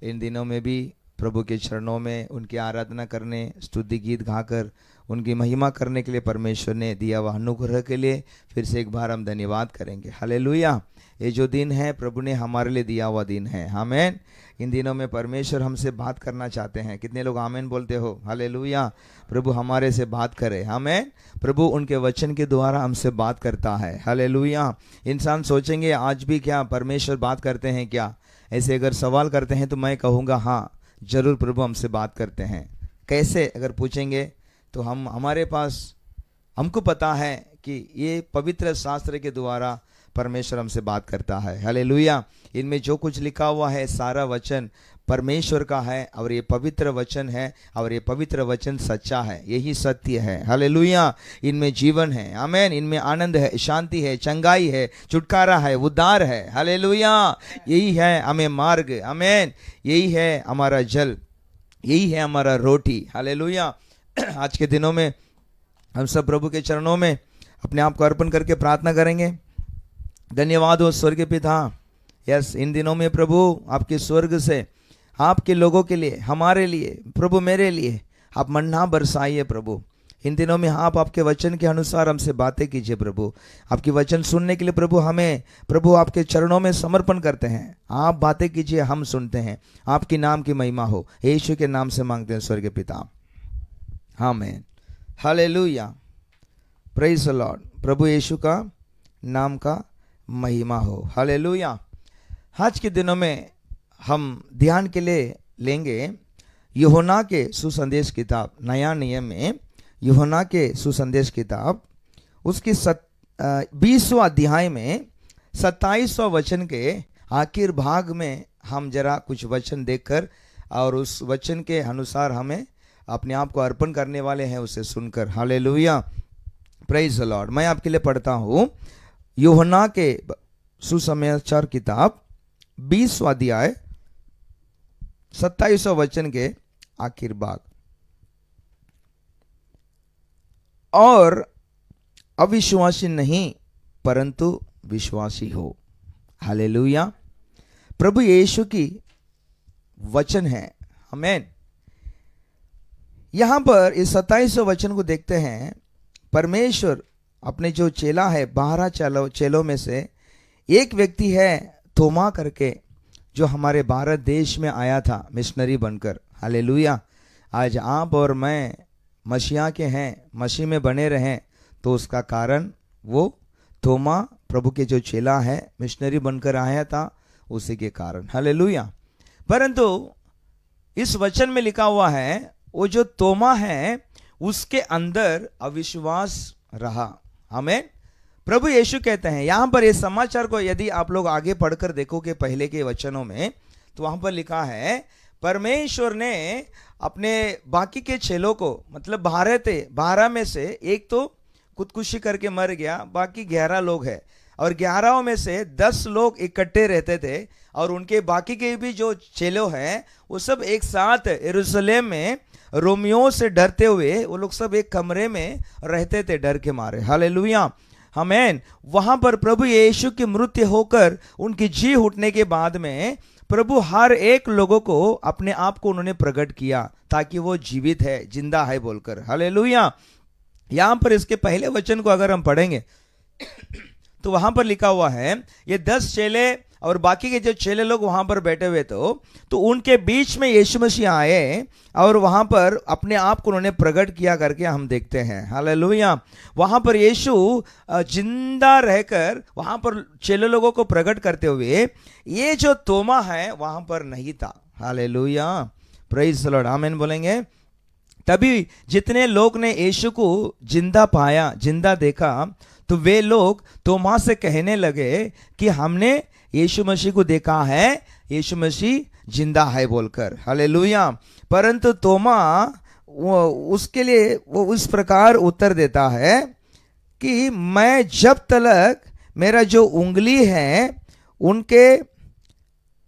इन दिनों में भी प्रभु के चरणों में उनकी आराधना करने, स्तुति गीत गाकर उनकी महिमा करने के लिए परमेश्वर ने दिया हुआ अनुग्रह के लिए फिर से एक बार हम धन्यवाद करेंगे। हालेलुया। ये जो दिन है प्रभु ने हमारे लिए दिया हुआ दिन है, आमेन। इन दिनों में परमेश्वर हमसे बात करना चाहते हैं। कितने लोग आमेन बोलते हो? हालेलुया। प्रभु हमारे से बात करे, आमेन। प्रभु उनके वचन के द्वारा हमसे बात करता है, हालेलुया। इंसान सोचेंगे आज भी क्या परमेश्वर बात करते हैं क्या? ऐसे अगर सवाल करते हैं तो मैं कहूँगा हाँ, जरूर प्रभु हमसे बात करते हैं। कैसे अगर पूछेंगे तो हमारे पास हमको पता है कि ये पवित्र शास्त्र के द्वारा परमेश्वर हमसे बात करता है, हालेलुया। इनमें जो कुछ लिखा हुआ है सारा वचन परमेश्वर का है और ये पवित्र वचन है और ये पवित्र वचन सच्चा है, यही सत्य है, हालेलुया। इनमें जीवन है, आमेन। इनमें आनंद है, शांति है, चंगाई है, छुटकारा है, उद्धार है, हालेलुया। यही है हमें मार्ग, आमेन। यही है हमारा जल, यही है हमारा रोटी, हालेलुया। आज के दिनों में हम सब प्रभु के चरणों में अपने आप को अर्पण करके प्रार्थना करेंगे। धन्यवाद हो स्वर्गीय पिता। यस, इन दिनों में प्रभु आपके स्वर्ग से आपके लोगों के लिए, हमारे लिए, प्रभु मेरे लिए आप मन्ना बरसाइए प्रभु। इन दिनों में आप आपके वचन के अनुसार हमसे बातें कीजिए प्रभु। आपकी वचन सुनने के लिए प्रभु हमें प्रभु आपके चरणों में समर्पण करते हैं। आप बातें कीजिए, हम सुनते हैं। आपकी नाम की महिमा हो, यीशु के नाम से मांगते हैं स्वर्गीय पिता, आमेन, हालेलुया, प्रेज द लॉर्ड। प्रभु यीशु का नाम का महिमा हो, हालेलुया। आज के दिनों में हम ध्यान के लिए लेंगे यूहन्ना के सुसंदेश किताब, नया नियम में यूहन्ना के सुसंदेश किताब, उसकी 20वां अध्याय में 27वां वचन के आखिर भाग में हम जरा कुछ वचन देखकर और उस वचन के अनुसार हमें अपने आप को अर्पण करने वाले हैं, उसे सुनकर, हालेलुया, प्रेज द लॉर्ड। मैं आपके लिए पढ़ता हूँ यूहन्ना के सुसमाचार किताब 20वां अध्याय 27वां वचन के आखिर भाग। और अविश्वासी नहीं परंतु विश्वासी हो, हालेलुया। प्रभु यीशु की वचन है, आमेन। यहां पर इस 27वें वचन को देखते हैं। परमेश्वर अपने जो चेला है, 12 चेलों में से एक व्यक्ति है थोमा करके, जो हमारे भारत देश में आया था मिशनरी बनकर, हालेलुया। आज आप और मैं मसीहा के हैं, मसीह में बने रहें, तो उसका कारण वो थोमा प्रभु के जो चेला है, मिशनरी बनकर आया था, उसी के कारण, हालेलुया। परंतु इस वचन में लिखा हुआ है वो जो तोमा है उसके अंदर अविश्वास रहा, आमेन। प्रभु यीशु कहते हैं यहां पर इस समाचार को यदि आप लोग आगे पढ़कर देखोगे पहले के वचनों में, तो वहां पर लिखा है परमेश्वर ने अपने बाकी के चेलों को, मतलब 12 थे, 12 में से एक तो खुदकुशी करके मर गया, बाकी 11 लोग हैं, और 11 में से 10 लोग इकट्ठे रहते थे, और उनके बाकी के भी जो चेलों हैं वो सब एक साथ यरूशलेम में रोमियो से डरते हुए वो लोग सब एक कमरे में रहते थे डर के मारे। हालेलुया, आमीन। वहां पर प्रभु यीशु की मृत्यु होकर उनकी जी उठने के बाद में प्रभु हर एक लोगों को अपने आप को उन्होंने प्रकट किया ताकि वो जीवित है, जिंदा है बोलकर। हालेलुया। यहां पर इसके पहले वचन को अगर हम पढ़ेंगे तो वहां पर लिखा हुआ है ये 10 चेले और बाकी के जो चेले लोग वहां पर बैठे हुए तो उनके बीच में यीशु मसीह आए और वहां पर अपने आप को उन्होंने प्रकट किया करके हम देखते हैं। हालेलुया। वहां पर यीशु जिंदा रहकर वहां पर चेले लोगों को प्रकट करते हुए, ये जो तोमा है वहां पर नहीं था। हालेलुया, प्रेज द लॉर्ड, आमीन बोलेंगे। तभी जितने लोग ने यीशु को जिंदा पाया, जिंदा देखा, तो वे लोग तोमा से कहने लगे कि हमने यीशु मसीह को देखा है, यीशु मसीह जिंदा है बोलकर। हालेलुया। परंतु तोमा वो उसके लिए वो उस प्रकार उत्तर देता है कि मैं जब तक मेरा जो उंगली है उनके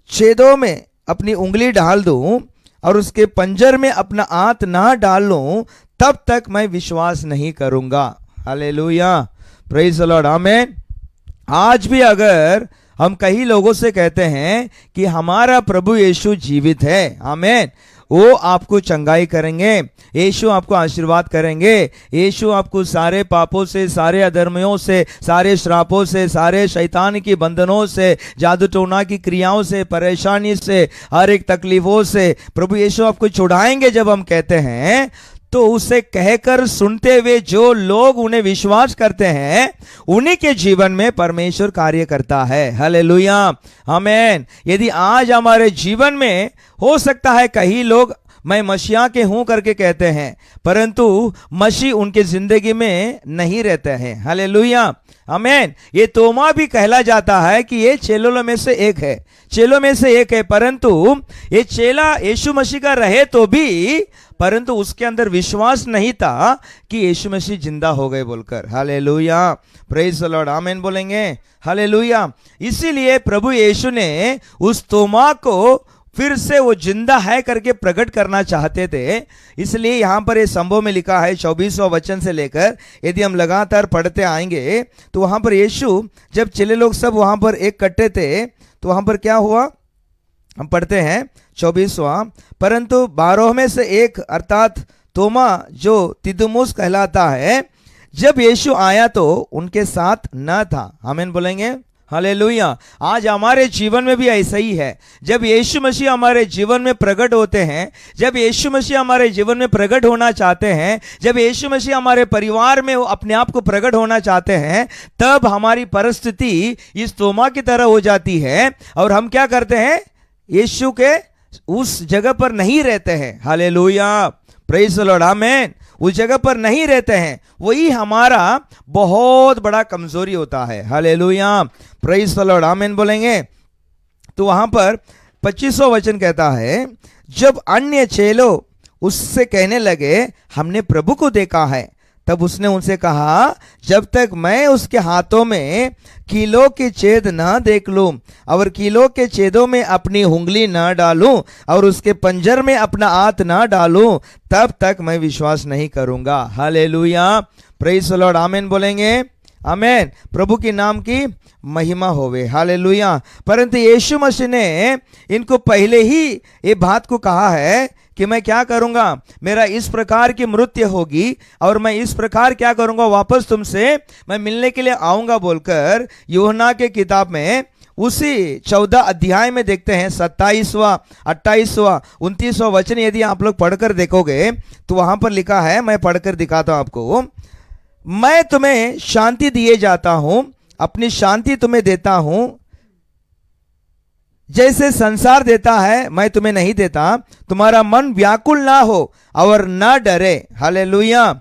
छेदों में अपनी उंगली डाल दूं और उसके पंजर में अपना हाथ ना डाल लूं, तब तक मैं विश्वास नहीं करूंगा। हालेलुया, प्रेज द लॉर्ड, आमीन। आज भी अगर हम कई लोगों से कहते हैं कि हमारा प्रभु यीशु जीवित है, आमीन, वो आपको चंगाई करेंगे, यीशु आपको आशीर्वाद करेंगे, यीशु आपको सारे पापों से, सारे अधर्मियों से, सारे श्रापों से, सारे शैतान की बंधनों से, जादू टोना की क्रियाओं से, परेशानी से, हर एक तकलीफों से प्रभु यीशु आपको छुड़ाएंगे जब हम कहते हैं, तो उसे कहकर सुनते हुए जो लोग उन्हें विश्वास करते हैं उन्हीं के जीवन में परमेश्वर कार्य करता है। हालेलुया, आमीन। यदि आज हमारे जीवन में हो सकता है कई लोग मैं मसीहा के हूं करके कहते हैं, परंतु मसीह उनके जिंदगी में नहीं रहते हैं। हालेलुया, आमीन। ये तोमा भी कहला जाता है कि ये चेलों में से एक है, चेलों में से एक है, परंतु ये चेला यीशु मसीह का रहे तो भी, परंतु उसके अंदर विश्वास नहीं था कि यीशु मसीह जिंदा हो गए बोलकर। हालेलुया, प्रेज द लॉर्ड, आमीन बोलेंगे। हालेलुया। इसीलिए प्रभु यीशु ने उस तोमा को फिर से वो जिंदा है करके प्रकट करना चाहते थे। इसलिए यहां पर ये संभव में लिखा है 24वां वचन से लेकर, यदि हम लगातार पढ़ते आएंगे तो वहां पर यीशु जब चेले लोग सब वहां पर एक इकट्ठे थे तो वहां पर क्या हुआ, हम पढ़ते हैं 24वां, परंतु 12 में से एक अर्थात तोमा जो दिदुमुस कहलाता है, जब यीशु आया तो उनके साथ न था। आमीन बोलेंगे। हालेलुया। आज हमारे जीवन में भी ऐसा ही है। जब यीशु मसीह हमारे जीवन में प्रकट होते हैं, जब यीशु मसीह हमारे जीवन में प्रकट होना चाहते हैं, जब यीशु मसीह हमारे परिवार में अपने आप को प्रकट होना चाहते हैं, तब हमारी परिस्थिति इस तोमा की तरह हो जाती है और हम क्या करते हैं, यीशु के उस जगह पर नहीं रहते हैं। हालेलुया, प्रेज द लॉर्ड, आमीन। उस जगह पर नहीं रहते हैं, वही हमारा बहुत बड़ा कमजोरी होता है। हालेलुया, प्रेज द लॉर्ड, आमीन बोलेंगे। तो वहां पर 25वां वचन कहता है, जब अन्य चेलों उससे कहने लगे हमने प्रभु को देखा है, तब उसने उनसे कहा, जब तक मैं उसके हाथों में कीलों के छेद न देख लूं और कीलों के छेदों में अपनी उंगली न डालूं और उसके पंजर में अपना हाथ न डालूं, तब तक मैं विश्वास नहीं करूंगा। हालेलुया, प्रेज द लॉर्ड, आमीन बोलेंगे। आमीन, प्रभु के नाम की महिमा होवे। हालेलुया। परंतु यीशु मसीह ने इनको पहले ही ये बात को कहा है कि मैं क्या करूंगा, मेरा इस प्रकार की मृत्यु होगी और मैं इस प्रकार क्या करूंगा, वापस तुमसे मैं मिलने के लिए आऊंगा बोलकर यूहन्ना के किताब में उसी 14 अध्याय में देखते हैं 27वां, 28वां, 29वां वचन यदि आप लोग पढ़कर देखोगे तो वहां पर लिखा है, मैं पढ़कर दिखाता हूं आपको, मैं तुम्हें शांति दिए जाता हूं, अपनी शांति तुम्हें देता हूं, जैसे संसार देता है मैं तुम्हें नहीं देता, तुम्हारा मन व्याकुल ना हो और ना डरे। हालेलुया,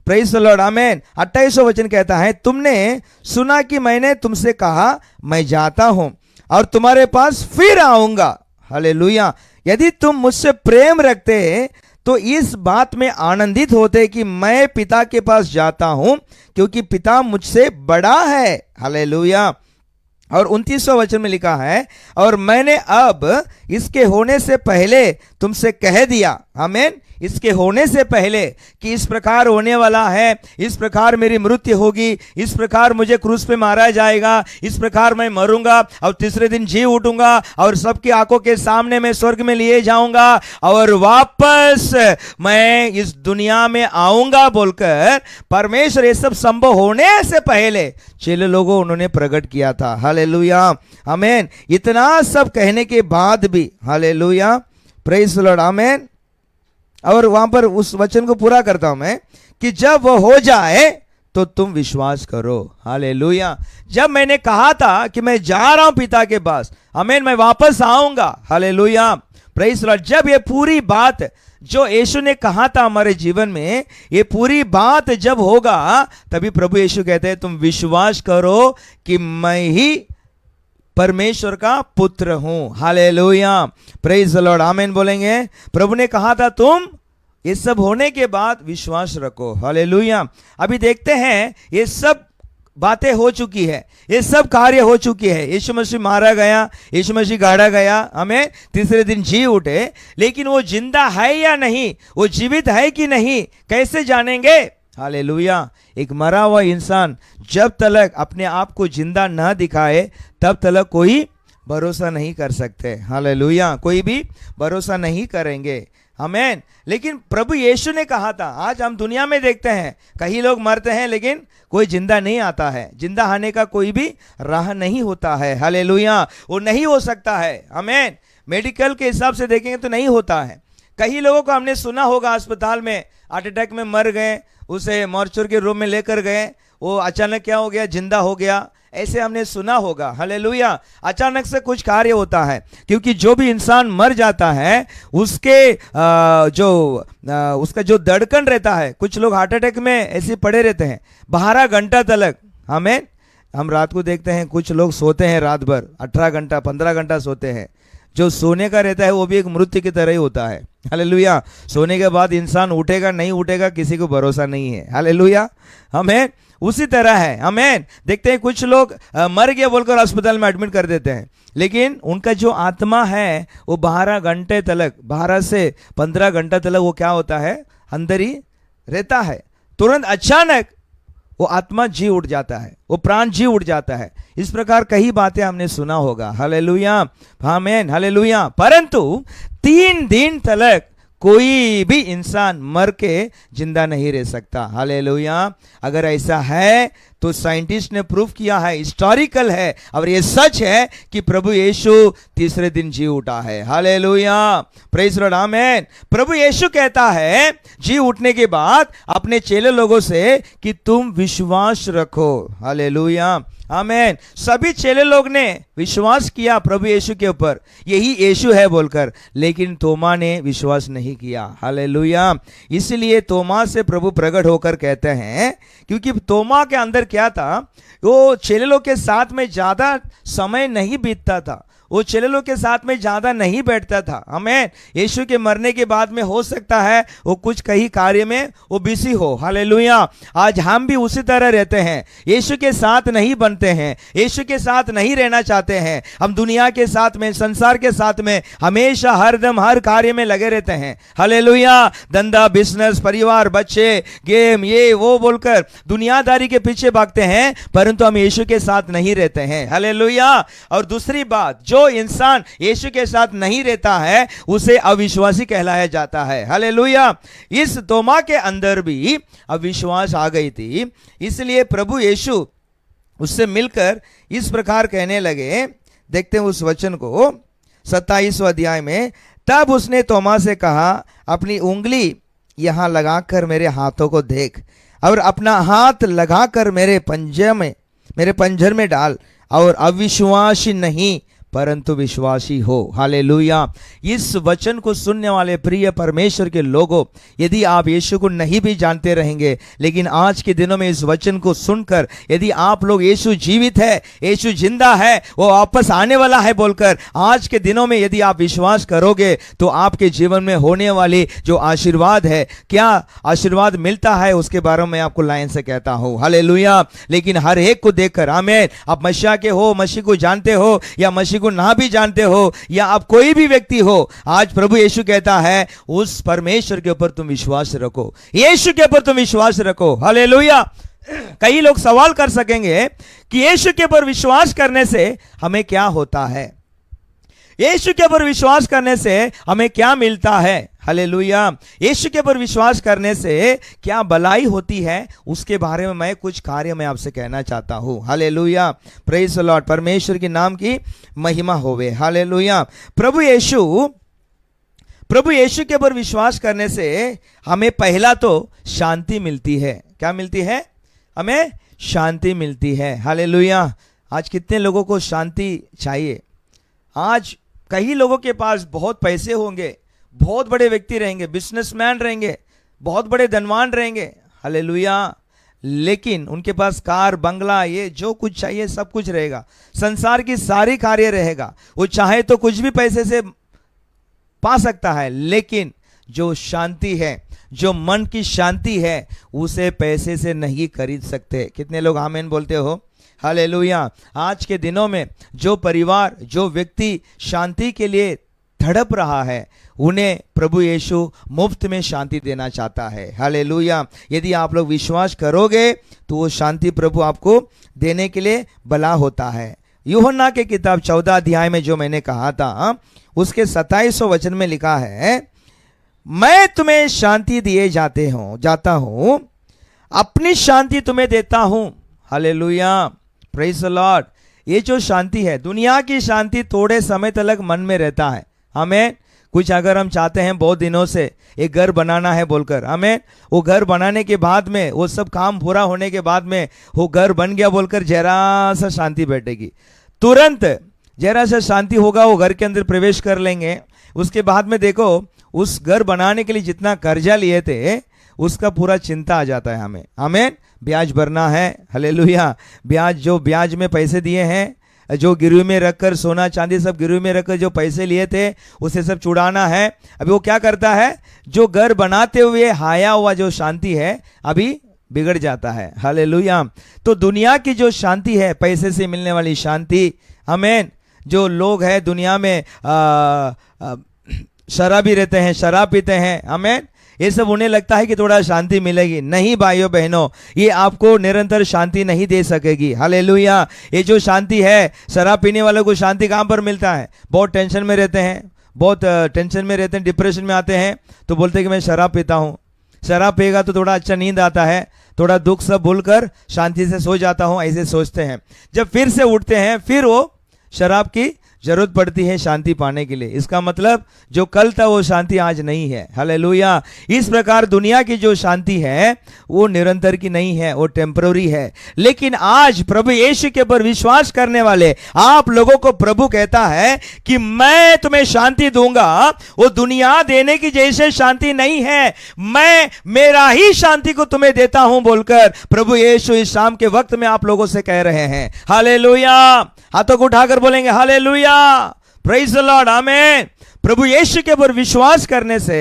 प्रेज द लॉर्ड, आमीन। 28वां वचन कहता है, तुमने सुना कि मैंने तुमसे कहा मैं जाता हूं और तुम्हारे पास फिर आऊंगा। हालेलुया। यदि तुम मुझसे प्रेम रखते तो इस बात में आनंदित होते कि मैं पिता के पास जाता हूं, क्योंकि पिता मुझसे बड़ा है। हालेलुया। और 29वां वचन में लिखा है, और मैंने अब इसके होने से पहले तुमसे कह दिया। आमीन। इसके होने से पहले कि इस प्रकार होने वाला है, इस प्रकार मेरी मृत्यु होगी, इस प्रकार मुझे क्रूस पे मारा जाएगा, इस प्रकार मैं मरूंगा और तीसरे दिन जी उठूंगा और सबकी आंखों के सामने मैं स्वर्ग में लिए जाऊंगा और वापस मैं इस दुनिया में आऊंगा बोलकर परमेश्वर ये सब संभव होने से पहले चेले लोगों उन्होंने प्रकट किया था। हालेलुया। आमीन। इतना सब कहने के बाद भी, हालेलुया, प्रेज़ द लॉर्ड, आमीन। और वहां पर उस वचन को पूरा करता हूं मैं कि जब वो हो जाए तो तुम विश्वास करो। हालेलुया। जब मैंने कहा था कि मैं जा रहा हूं पिता के पास, आमीन, मैं वापस आऊंगा, हालेलुया, प्रेज़ द लॉर्ड, जब ये पूरी बात जो यीशु ने कहा था हमारे जीवन में, ये पूरी बात जब होगा तभी प्रभु यीशु कहते हैं तुम विश्वास करो कि मैं ही परमेश्वर का पुत्र हूं। हालेलुया, प्रेज़ द लॉर्ड, आमीन बोलेंगे। प्रभु ने कहा था तुम ये सब होने के बाद विश्वास रखो। हालेलुया। अभी देखते हैं ये सब बातें हो चुकी है, ये सब कार्य हो चुकी है। यीशु मसीह मारा गया, यीशु मसीह गाड़ा गया, हमें तीसरे दिन जी उठे, लेकिन वो जिंदा है या नहीं, वो जीवित है कि नहीं, कैसे जानेंगे? हालेलुया। एक मरा हुआ इंसान जब तक अपने आप को जिंदा ना दिखाए तब तक कोई भरोसा नहीं कर सकते। हालेलुया। कोई भी भरोसा नहीं करेंगे। आमीन। लेकिन प्रभु यीशु ने कहा था, आज हम दुनिया में देखते हैं कई लोग मरते हैं लेकिन कोई जिंदा नहीं आता है, जिंदा आने का कोई भी राह नहीं होता है। हालेलुया। वो नहीं हो सकता है। आमीन। मेडिकल के हिसाब से देखेंगे तो नहीं होता है। कई लोगों को हमने सुना होगा अस्पताल में हार्ट अटैक में मर गए, उसे मॉर्चर के रूम में लेकर गए, वो अचानक क्या हो गया, जिंदा हो गया, ऐसे हमने सुना होगा। हालेलुया। अचानक से कुछ कार्य होता है, क्योंकि जो भी इंसान मर जाता है उसके उसका जो धड़कन रहता है, कुछ लोग हार्ट अटैक में ऐसे पड़े रहते हैं 12 घंटा तक। हमें हम रात को देखते हैं कुछ लोग सोते हैं रात भर 18 घंटा 15 घंटा सोते हैं। जो सोने का रहता है वो भी एक मृत्यु की तरह ही होता है। हालेलुया। सोने के बाद इंसान उठेगा नहीं उठेगा किसी को भरोसा नहीं है। हालेलुया। हमें उसी तरह है। हमें देखते हैं कुछ लोग मर गए बोलकर अस्पताल में एडमिट कर देते हैं, लेकिन उनका जो आत्मा है वो 12 घंटे तक, 12 से 15 घंटा तक वो क्या होता है, अंदर ही रहता है। तुरंत अचानक वो आत्मा जी उठ जाता है, वो प्राण जी उठ जाता है। इस प्रकार कई बातें हमने सुना होगा। हालेलुया। आमीन। हालेलुया। परंतु 3 दिन तक कोई भी इंसान मर के जिंदा नहीं रह सकता। हालेलुया। अगर ऐसा है तो साइंटिस्ट ने प्रूफ किया है, हिस्टोरिकल है, और ये सच है कि प्रभु यीशु तीसरे दिन जी उठा है। हालेलुया। Praise the Lord. आमीन। प्रभु यीशु कहता है जी उठने के बाद अपने चेले लोगों से कि तुम विश्वास रखो। हालेलुया। आमीन। सभी चेले लोग ने विश्वास किया प्रभु यीशु के ऊपर, यही यीशु है बोलकर, लेकिन तोमा ने विश्वास नहीं किया। हालेलुया। इसलिए तोमा से प्रभु प्रकट होकर कहते हैं, क्योंकि तोमा के अंदर क्या था, वो चेले लोग के साथ में ज्यादा समय नहीं बीतता था, वो चेले लोग के साथ में ज्यादा नहीं बैठता था। हमें यीशु के मरने के बाद में हो सकता है वो कुछ कहीं कार्य में वो बिजी हो। हालेलुया। आज हम भी उसी तरह रहते हैं, यीशु के साथ नहीं बनते हैं, यीशु के साथ नहीं रहना चाहते हैं। हम दुनिया के साथ में, संसार के साथ में हमेशा हरदम हर कार्य में लगे रहते हैं। हालेलुया। धंधा, बिजनेस, परिवार, बच्चे, गेम, ये वो बोलकर दुनियादारी के पीछे भागते हैं, परंतु हम यीशु के साथ नहीं रहते हैं। हालेलुया। और दूसरी बात, जो इंसान यीशु के साथ नहीं रहता है उसे अविश्वासी कहलाया जाता है। हालेलुया। इस तोमा के अंदर भी अविश्वास आ गई थी, इसलिए प्रभु यीशु उससे मिलकर इस प्रकार कहने लगे। देखते हैं उस वचन को 27वां अध्याय में। तब उसने तोमा से कहा, अपनी उंगली यहां लगाकर मेरे हाथों को देख, और अपना हाथ लगाकर मेरे पंजर में डाल, और अविश्वासी नहीं परंतु विश्वासी हो। हालेलुया। इस वचन को सुनने वाले प्रिय परमेश्वर के लोगों, यदि आप यीशु को नहीं भी जानते रहेंगे, लेकिन आज के दिनों में इस वचन को सुनकर यदि आप लोग यीशु जीवित है, यीशु जिंदा है, वो वापस आने वाला है बोलकर आज के दिनों में यदि आप विश्वास करोगे तो आपके जीवन में होने वाली जो आशीर्वाद है, क्या आशीर्वाद मिलता है उसके बारे में आपको लाइन से कहता हूं। हालेलुया। लेकिन हर एक को देखकर, आमीन, आप मसीहा के हो, मसीह को जानते हो या मसीह को ना भी जानते हो, या आप कोई भी व्यक्ति हो, आज प्रभु यीशु कहता है उस परमेश्वर के ऊपर तुम विश्वास रखो, यीशु के ऊपर तुम विश्वास रखो। हालेलुया। कई लोग सवाल कर सकेंगे कि यीशु के ऊपर विश्वास करने से हमें क्या होता है, यीशु के ऊपर विश्वास करने से हमें क्या मिलता है। हालेलुया। यीशु के ऊपर विश्वास करने से क्या भलाई होती है, उसके बारे में मैं कुछ कार्य मैं आपसे कहना चाहता हूं। हालेलुया। Praise the Lord. परमेश्वर के नाम की महिमा होवे। हालेलुया। प्रभु यीशु के ऊपर विश्वास करने से हमें पहला तो शांति मिलती है। क्या मिलती है? हमें शांति मिलती है। हालेलुया। आज कितने लोगों को शांति चाहिए? आज कई लोगों के पास बहुत पैसे होंगे, बहुत बड़े व्यक्ति रहेंगे, बिजनेसमैन रहेंगे, बहुत बड़े धनवान रहेंगे। हालेलुया। लेकिन उनके पास कार, बंगला, ये जो कुछ चाहिए सब कुछ रहेगा, संसार की सारी कार्य रहेगा, वो चाहे तो कुछ भी पैसे से पा सकता है, लेकिन जो शांति है, जो मन की शांति है, उसे पैसे से नहीं खरीद सकते। कितने लोग आमीन बोलते हो? हालेलुया। आज के दिनों में जो परिवार, जो व्यक्ति शांति के लिए तड़प रहा है, उन्हें प्रभु यीशु मुफ्त में शांति देना चाहता है। हालेलुया। यदि आप लोग विश्वास करोगे तो वो शांति प्रभु आपको देने के लिए भला होता है। यूहन्ना के किताब 14 अध्याय में जो मैंने कहा था, उसके 27वें वचन में लिखा है, मैं तुम्हें शांति दिए जाता हूं, अपनी शांति तुम्हें देता हूं। हालेलुया। Praise the Lord. ये जो शांति है, दुनिया की शांति थोड़े समय तक मन में रहता है। हमें कुछ अगर हम चाहते हैं बहुत दिनों से एक घर बनाना है बोलकर, हमें वो घर बनाने के बाद में, वो सब काम पूरा होने के बाद में वो घर बन गया बोलकर जरा सा शांति बैठेगी, तुरंत जरा सा शांति होगा, वो घर के अंदर प्रवेश कर लेंगे। उसके बाद में देखो, उस घर बनाने के लिए जितना कर्जा लिए थे उसका पूरा चिंता आ जाता है हमें। हमें ब्याज भरना है। हालेलुया। ब्याज में पैसे दिए हैं, जो गिरवी में रखकर, सोना चांदी सब गिरवी में रखकर जो पैसे लिए थे उसे सब छुड़ाना है। अभी वो क्या करता है, जो घर बनाते हुए हाया हुआ जो शांति है अभी बिगड़ जाता है। हालेलुया। तो दुनिया की जो शांति है, पैसे से मिलने वाली शांति, आमीन, जो लोग हैं दुनिया में शराबी रहते हैं, शराब पीते हैं, आमीन, ये सब उन्हें लगता है कि थोड़ा शांति मिलेगी। नहीं भाइयों बहनों, ये आपको निरंतर शांति नहीं दे सकेगी। हालेलुया। ये जो शांति है, शराब पीने वालों को शांति कहाँ पर मिलता है? बहुत टेंशन में रहते हैं, डिप्रेशन में आते हैं, तो बोलते हैं कि मैं शराब पीता हूँ। शराब पिएगा तो थोड़ा अच्छा नींद आता है, थोड़ा दुख सब भूलकर शांति से सो जाता हूँ, ऐसे सोचते हैं। जब फिर से उठते हैं, फिर वो शराब की जरूरत पड़ती है शांति पाने के लिए। इसका मतलब जो कल था वो शांति आज नहीं है। हालेलुया। इस प्रकार दुनिया की जो शांति है वो निरंतर की नहीं है, वो टेम्पररी है। लेकिन आज प्रभु यीशु के ऊपर विश्वास करने वाले आप लोगों को प्रभु कहता है कि मैं तुम्हें शांति दूंगा। वो दुनिया देने की जैसे शांति नहीं है, मैं मेरा ही शांति को तुम्हें देता हूं बोलकर प्रभु यीशु इस शाम के वक्त में आप लोगों से कह रहे हैं। हालेलुया। हाथों को उठाकर बोलेंगे हालेलुया। Praise the Lord. आमीन। प्रभु यीशु के ऊपर विश्वास करने से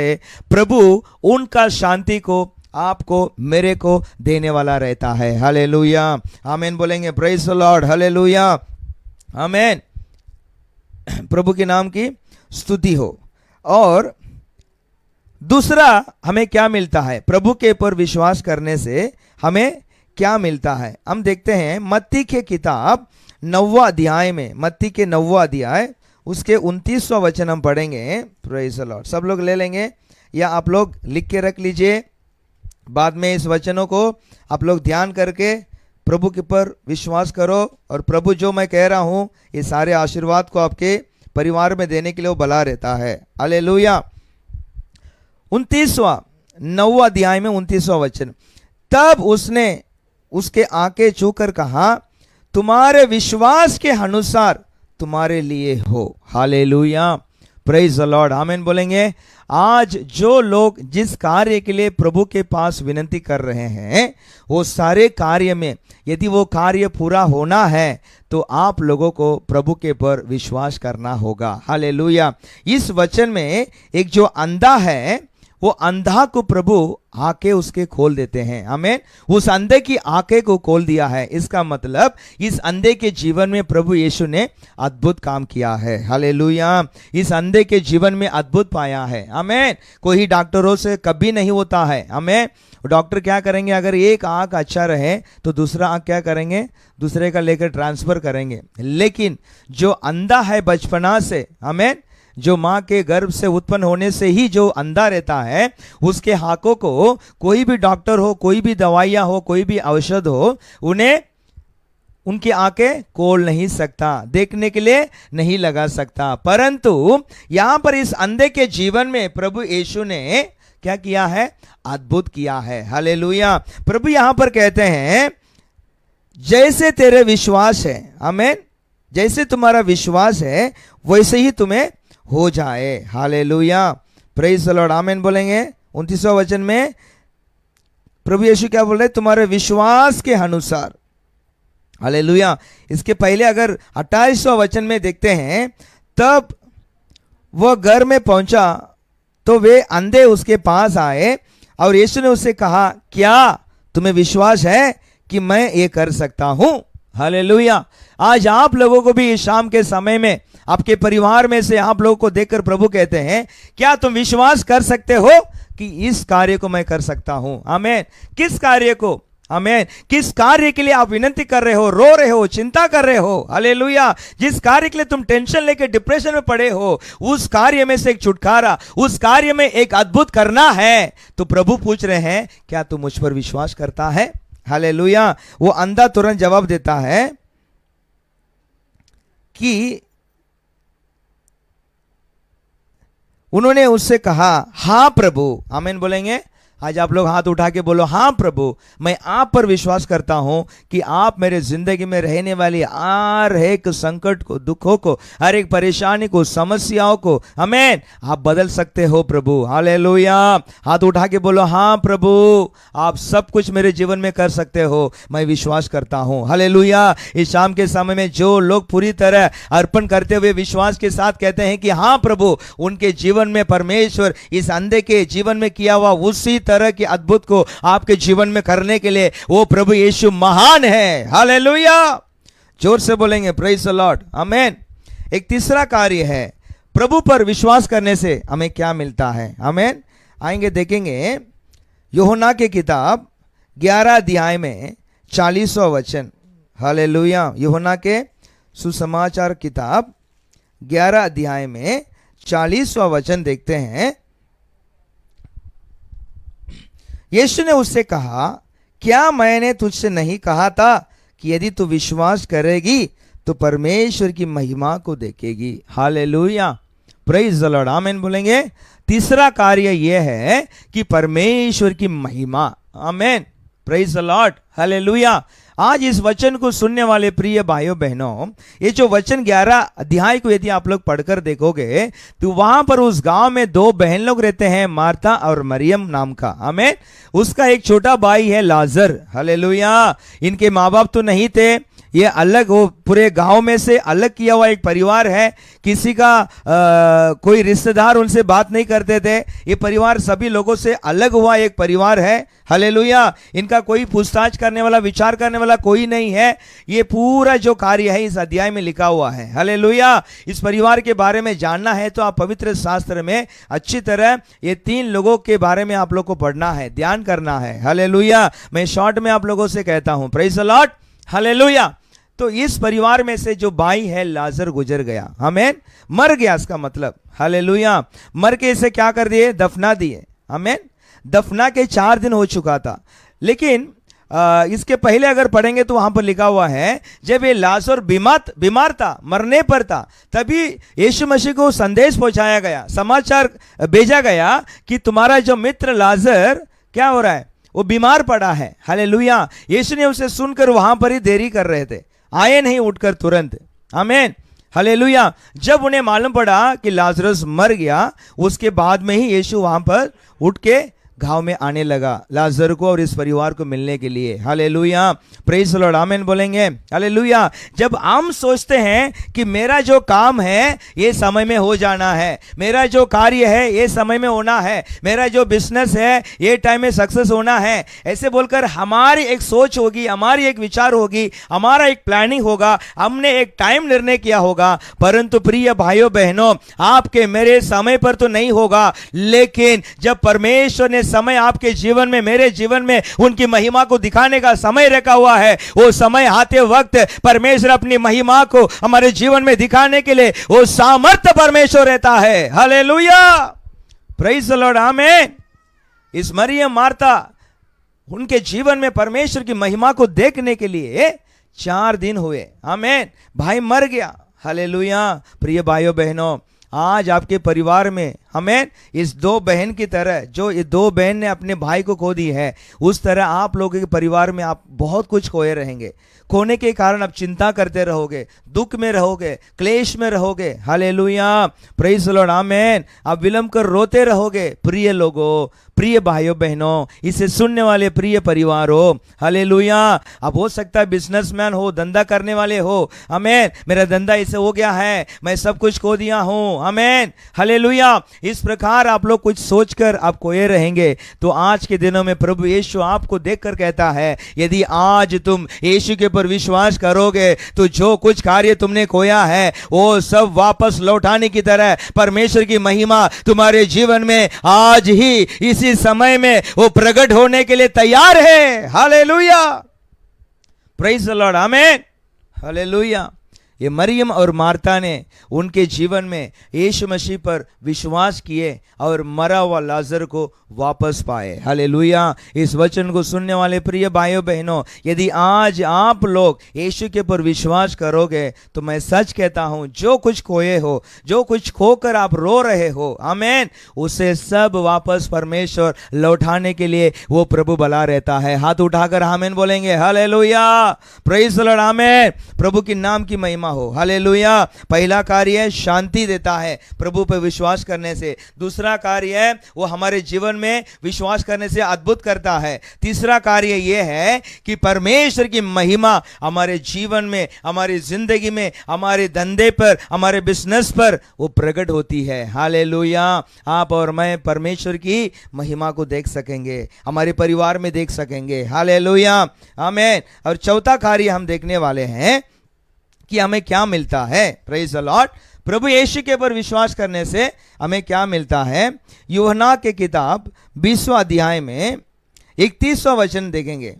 प्रभु उनका शांति को आपको, मेरे को देने वाला रहता है। हालेलुया। आमीन बोलेंगे। Praise the Lord. हालेलुया। आमीन। प्रभु के नाम की स्तुति हो। और दूसरा हमें क्या मिलता है? प्रभु के ऊपर विश्वास करने से हमें क्या मिलता है? हम देखते हैं मत्ती के किताब 9वां अध्याय में, मत्ती के 9वां अध्याय उसके 29वां वचन हम पढ़ेंगे। Praise the Lord. सब लोग ले लेंगे या आप लोग लिख के रख लीजिए। बाद में इस वचनों को आप लोग ध्यान करके प्रभु के ऊपर विश्वास करो, और प्रभु जो मैं कह रहा हूं ये सारे आशीर्वाद को आपके परिवार में देने के लिए वो भला रहता है। हालेलुया। 9वां अध्याय में 29वां वचन, तब उसने उसके आंखें छूकर कहा, तुम्हारे विश्वास के अनुसार तुम्हारे लिए हो। हालेलुया, प्रेज द लॉर्ड, आमीन बोलेंगे। आज जो लोग जिस कार्य के लिए प्रभु के पास विनती कर रहे हैं, वो सारे कार्य में यदि वो कार्य पूरा होना है तो आप लोगों को प्रभु के पर विश्वास करना होगा। हालेलुया। इस वचन में एक जो अंधा है, वो अंधा को प्रभु आंखें उसके खोल देते हैं। आमीन। उस अंधे की आंखें को खोल दिया है, इसका मतलब इस अंधे के जीवन में प्रभु यीशु ने अद्भुत काम किया है। हालेलुया। इस अंधे के जीवन में अद्भुत पाया है। आमीन। कोई डॉक्टरों से कभी नहीं होता है। आमीन। डॉक्टर क्या करेंगे, अगर एक आंख अच्छा रहे तो दूसरा आंख क्या करेंगे, दूसरे का लेकर ट्रांसफर करेंगे। लेकिन जो अंधा है बचपना से, आमीन, जो मां के गर्भ से उत्पन्न होने से ही जो अंधा रहता है, उसके आंखों को कोई भी डॉक्टर हो, कोई भी दवाइयां हो, कोई भी औषध हो, उन्हें उनकी आंखें खोल नहीं सकता, देखने के लिए नहीं लगा सकता। परंतु यहां पर इस अंधे के जीवन में प्रभु यीशु ने क्या किया है, अद्भुत किया है। हालेलुया। प्रभु यहां पर कहते हैं, जैसे तेरे विश्वास है, आमीन, जैसे तुम्हारा विश्वास है वैसे ही तुम्हें हो जाए। हालेलुया, प्रेज द लॉर्ड, आमीन बोलेंगे। 29वां वचन में प्रभु यीशु क्या बोल रहे, तुम्हारे विश्वास के अनुसार। हालेलुया। इसके पहले अगर 28वां वचन में देखते हैं, तब वह घर में पहुंचा तो वे अंधे उसके पास आए और यीशु ने उससे कहा, क्या तुम्हें विश्वास है कि मैं ये कर सकता हूं? हालेलुया। आज आप लोगों को भी इस शाम के समय में आपके परिवार में से आप लोगों को देखकर प्रभु कहते हैं, क्या तुम विश्वास कर सकते हो कि इस कार्य को मैं कर सकता हूं? आमीन। किस कार्य को? आमीन। किस कार्य के लिए आप विनती कर रहे हो, रो रहे हो, चिंता कर रहे हो? हालेलुया। जिस कार्य के लिए तुम टेंशन लेकर डिप्रेशन में पड़े हो, उस कार्य में से एक छुटकारा, उस कार्य में एक अद्भुत करना है, तो प्रभु पूछ रहे हैं, क्या तू मुझ पर विश्वास करता है? हालेलुया। वो अंधा तुरंत जवाब देता है कि उन्होंने उससे कहा, हां प्रभु। आमीन बोलेंगे। आज आप लोग हाथ उठा के बोलो, हां प्रभु, मैं आप पर विश्वास करता हूं कि आप मेरे जिंदगी में रहने वाली हर एक संकट को, दुखों को, हर एक परेशानी को, समस्याओं को, आमीन, आप बदल सकते हो प्रभु। हालेलुया। हाथ उठा के बोलो, हां प्रभु, आप सब कुछ मेरे जीवन में कर सकते हो, मैं विश्वास करता हूं। हालेलुया। इस शाम के समय में जो लोग पूरी तरह अर्पण करते हुए विश्वास के साथ कहते हैं कि हां प्रभु, उनके जीवन में परमेश्वर इस अंधे के जीवन में किया हुआ उसी तरह के अद्भुत को आपके जीवन में करने के लिए वो प्रभु यीशु महान है। हालेलुया। जोर से बोलेंगे, प्रेज द लॉर्ड, आमीन। एक तीसरा कार्य है, प्रभु पर विश्वास करने से हमें क्या मिलता है? आमीन। आएंगे देखेंगे यूहन्ना की किताब 11 अध्याय में 40वां वचन। हालेलुया। यूहन्ना के सुसमाचार किताब 11 अध्याय में 40वां वचन देखते हैं। यीशु ने उससे कहा, क्या मैंने तुझसे नहीं कहा था कि यदि तू विश्वास करेगी तो परमेश्वर की महिमा को देखेगी? हालेलुया, प्रेज द लॉर्ड, आमीन बोलेंगे। तीसरा कार्य यह है कि परमेश्वर की महिमा, आमीन, प्रेज द लॉर्ड, हालेलुया। आज इस वचन को सुनने वाले प्रिय भाइयों बहनों, ये जो वचन 11 अध्याय को यदि आप लोग पढ़कर देखोगे तो वहां पर उस गांव में 2 बहन लोग रहते हैं, मार्था और मरियम नाम का। आमीन। उसका एक छोटा भाई है लाजर। हालेलुया। इनके माँ बाप तो नहीं थे, ये अलग, वो पूरे गांव में से अलग किया हुआ एक परिवार है। किसी का कोई रिश्तेदार उनसे बात नहीं करते थे। ये परिवार सभी लोगों से अलग हुआ एक परिवार है। हालेलुया। इनका कोई पूछताछ करने वाला, विचार करने वाला कोई नहीं है। ये पूरा जो कार्य है इस अध्याय में लिखा हुआ है। हालेलुया। इस परिवार के बारे में जानना है तो आप पवित्र शास्त्र में अच्छी तरह ये 3 लोगों के बारे में आप लोग को पढ़ना है, ध्यान करना है। हालेलुया। मैं शॉर्ट में आप लोगों से कहता हूं, प्रेज द लॉर्ड, हालेलुया। तो इस परिवार में से जो भाई है लाजर गुजर गया। आमीन। मर गया, इसका मतलब। हालेलुया। मर के इसे क्या कर दिए? दफना दिए। आमीन। दफना के 4 दिन हो चुका था। लेकिन इसके पहले अगर पढ़ेंगे तो वहां पर लिखा हुआ है, जब ये लाजर बीमार था, मरने पर था, तभी यीशु मसीह को संदेश पहुंचाया गया, समाचार भेजा गया कि तुम्हारा जो मित्र लाजर क्या हो रहा है, वो बीमार पड़ा है। हालेलुया। यीशु ने उसे सुनकर वहां पर ही देरी कर रहे थे, आए नहीं उठकर तुरंत। आमीन। हालेलुया। जब उन्हें मालूम पड़ा कि लाजरस मर गया, उसके बाद में ही यीशु वहां पर उठ के गांव में आने लगा लाजर को और इस परिवार को मिलने के लिए। हालेलुया, प्रेज द लॉर्ड, आमेन बोलेंगे। हालेलुया। जब हम सोचते हैं कि मेरा जो काम है ये समय में हो जाना है, मेरा जो कार्य है ये समय में होना है, मेरा जो बिजनेस है ये टाइम में सक्सेस होना है, ऐसे बोलकर हमारी एक सोच होगी, हमारी एक विचार होगी, हमारा एक प्लानिंग होगा, हमने एक टाइम निर्णय किया होगा। परंतु प्रिय भाइयों बहनों, आपके मेरे समय पर तो नहीं होगा, लेकिन जब परमेश्वर ने समय आपके जीवन में, मेरे जीवन में उनकी महिमा को दिखाने का समय रखा हुआ है, वो समय आते वक्त परमेश्वर अपनी महिमा को हमारे जीवन में दिखाने के लिए वो सामर्थ्य परमेश्वर रहता है। हालेलुया, प्रेज द लॉर्ड, आमेन। इस मरियम मार्था उनके जीवन में परमेश्वर की महिमा को देखने के लिए 4 दिन हुए। आमेन। भाई मर गया। हालेलुया। प्रिय भाइयों बहनों, आज आपके परिवार में हमें इस 2 बहन की तरह, जो ये 2 बहन ने अपने भाई को खो दी है, उस तरह आप लोगों के परिवार में आप बहुत कुछ खोए रहेंगे। खोने के कारण आप चिंता करते रहोगे, दुख में रहोगे, क्लेश में रहोगे। हालेलुया, प्रेज द लॉर्ड, आमेन। आप विलंब कर रोते रहोगे। प्रिय लोगों, प्रिय भाइयों बहनों, इसे सुनने वाले प्रिय परिवारों, हालेलुया। अब हो सकता है बिजनेसमैन हो, धंधा करने वाले हो, आमेन, मेरा धंधा ऐसे हो गया है, मैं सब कुछ खो दिया हूं, आमेन, हालेलुया। इस प्रकार आप लोग कुछ सोचकर आप खोए रहेंगे। तो आज के दिनों में प्रभु यीशु आपको देखकर कहता है, यदि आज तुम यीशु के ऊपर विश्वास करोगे तो जो कुछ कार्य तुमने खोया है वो सब वापस लौटाने की तरह परमेश्वर की महिमा तुम्हारे जीवन में आज ही इसी समय में वो प्रकट होने के लिए तैयार है। Hallelujah, praise the Lord, amen, hallelujah. ये मरियम और मार्था ने उनके जीवन में यीशु मसीह पर विश्वास किए और मरा हुआ लाजर को वापस पाए। हालेलुया। इस वचन को सुनने वाले प्रिय भाइयों बहनों, यदि आज आप लोग यीशु के ऊपर विश्वास करोगे तो मैं सच कहता हूं, जो कुछ खोए हो, जो कुछ खोकर आप रो रहे हो, आमेन, उसे सब वापस परमेश्वर लौटाने के लिए वो प्रभु भला रहता है। हाथ उठाकर आमेन बोलेंगे। हालेलुया, प्रेज द लॉर्ड, आमेन। प्रभु के नाम की महिमा हो। हालेलुया। पहला कार्य शांति देता है प्रभु पर विश्वास करने से। दूसरा कार्य है वो हमारे जीवन में विश्वास करने से अद्भुत करता है। तीसरा कार्य यह है कि परमेश्वर की महिमा हमारे जीवन में, हमारी जिंदगी में, हमारे धंधे पर, हमारे बिजनेस पर वो प्रकट होती है। हालेलुया। आप और मैं परमेश्वर की महिमा को देख सकेंगे, हमारे परिवार में देख सकेंगे। हालेलुया, आमेन। और चौथा कार्य हम देखने वाले हैं कि हमें क्या मिलता है। Praise the Lord. प्रभु यीशु के ऊपर विश्वास करने से हमें क्या मिलता है। यूहन्ना के किताब 20वां अध्याय में 31वां वचन देखेंगे।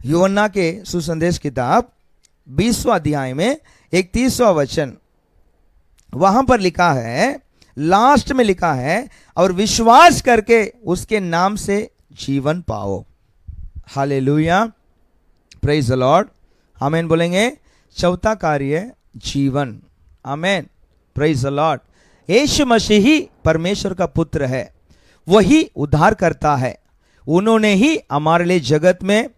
यूहन्ना के सुसंदेश किताब 20वां अध्याय में 31वां वचन, वहां पर लिखा है, लास्ट में लिखा है, और विश्वास करके उसके नाम से जीवन पाओ। हालेलुया, प्रेज द लॉर्ड, आमेन बोलेंगे। चौथा कार्य जीवन, आमेन, प्रेज द लॉर्ड। यीशु मसीह ही परमेश्वर का पुत्र है, वही उद्धार करता है। उन्होंने ही हमारे लिए जगत में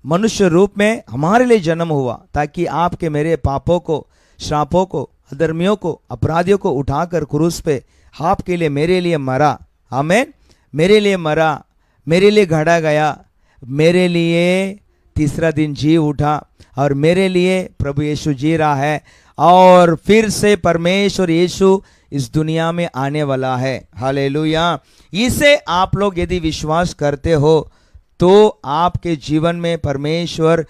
मनुष्य रूप में हमारे लिए जन्म हुआ, ताकि आपके मेरे पापों को, श्रापों को, अधर्मियों को, अपराधियों को उठाकर क्रूस पे आपके लिए, मेरे लिए मरा। आमेन, मेरे लिए मरा, मेरे लिए गढ़ा गया, मेरे लिए तीसरा दिन जी उठा, और मेरे लिए प्रभु यीशु जी रहा है, और फिर से परमेश्वर यीशु इस दुनिया में आने वाला है। हालेलुया। इसे आप लोग यदि विश्वास करते हो तो आपके जीवन में परमेश्वर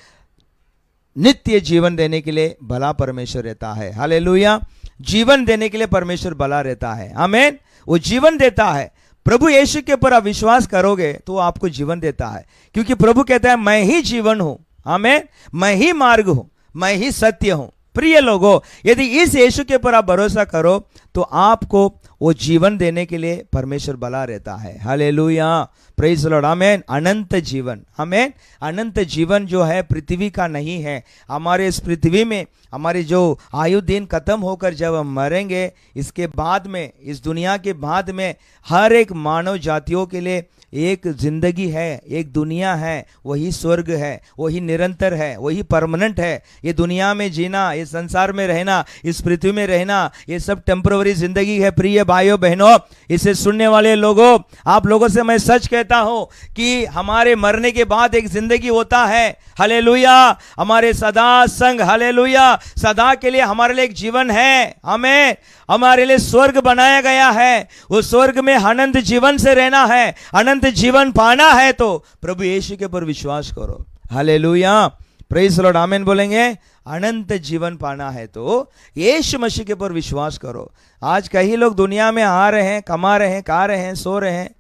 नित्य जीवन देने के लिए भला परमेश्वर रहता है। हालेलुया। जीवन देने के लिए परमेश्वर भला रहता है। आमेन। वो जीवन देता है। प्रभु यीशु के ऊपर आप विश्वास करोगे तो आपको जीवन देता है, क्योंकि प्रभु कहता है मैं ही जीवन हूं, आमेन, मैं ही मार्ग हूं, मैं ही सत्य हूं। प्रिय लोगों, यदि इस यीशु के ऊपर आप भरोसा करो तो आपको वो जीवन देने के लिए परमेश्वर बला रहता है। हालेलुया, प्रेज द लॉर्ड, आमेन। अनंत जीवन, आमेन। अनंत जीवन जो है पृथ्वी का नहीं है। हमारे इस पृथ्वी में हमारी जो आयु दिन खत्म होकर जब हम मरेंगे, इसके बाद में, इस दुनिया के बाद में हर एक मानव जातियों के लिए एक जिंदगी है, एक दुनिया है, वही स्वर्ग है, वही निरंतर है, वही परमानेंट है। ये दुनिया में जीना, ये संसार में रहना, इस पृथ्वी में रहना, ये सब टेम्पररी जिंदगी है। प्रिय भाइयों बहनों, इसे सुनने वाले लोगों, आप लोगों से मैं सच कहता हूं कि हमारे मरने के बाद एक जिंदगी होता है। हालेलुया, हमारे सदा संग, हालेलुया, सदा के लिए हमारे लिए एक जीवन है। हमें हमारे लिए स्वर्ग बनाया गया है। वो स्वर्ग में अनंत जीवन से रहना है, अनंत जीवन पाना है तो प्रभु यीशु के ऊपर विश्वास करो। हालेलुया, प्रेज द लॉर्ड, आमीन बोलेंगे। अनंत जीवन पाना है तो यीशु मसीह के ऊपर विश्वास करो। आज कई लोग दुनिया में आ रहे हैं, कमा रहे हैं, खा रहे हैं, सो रहे हैं,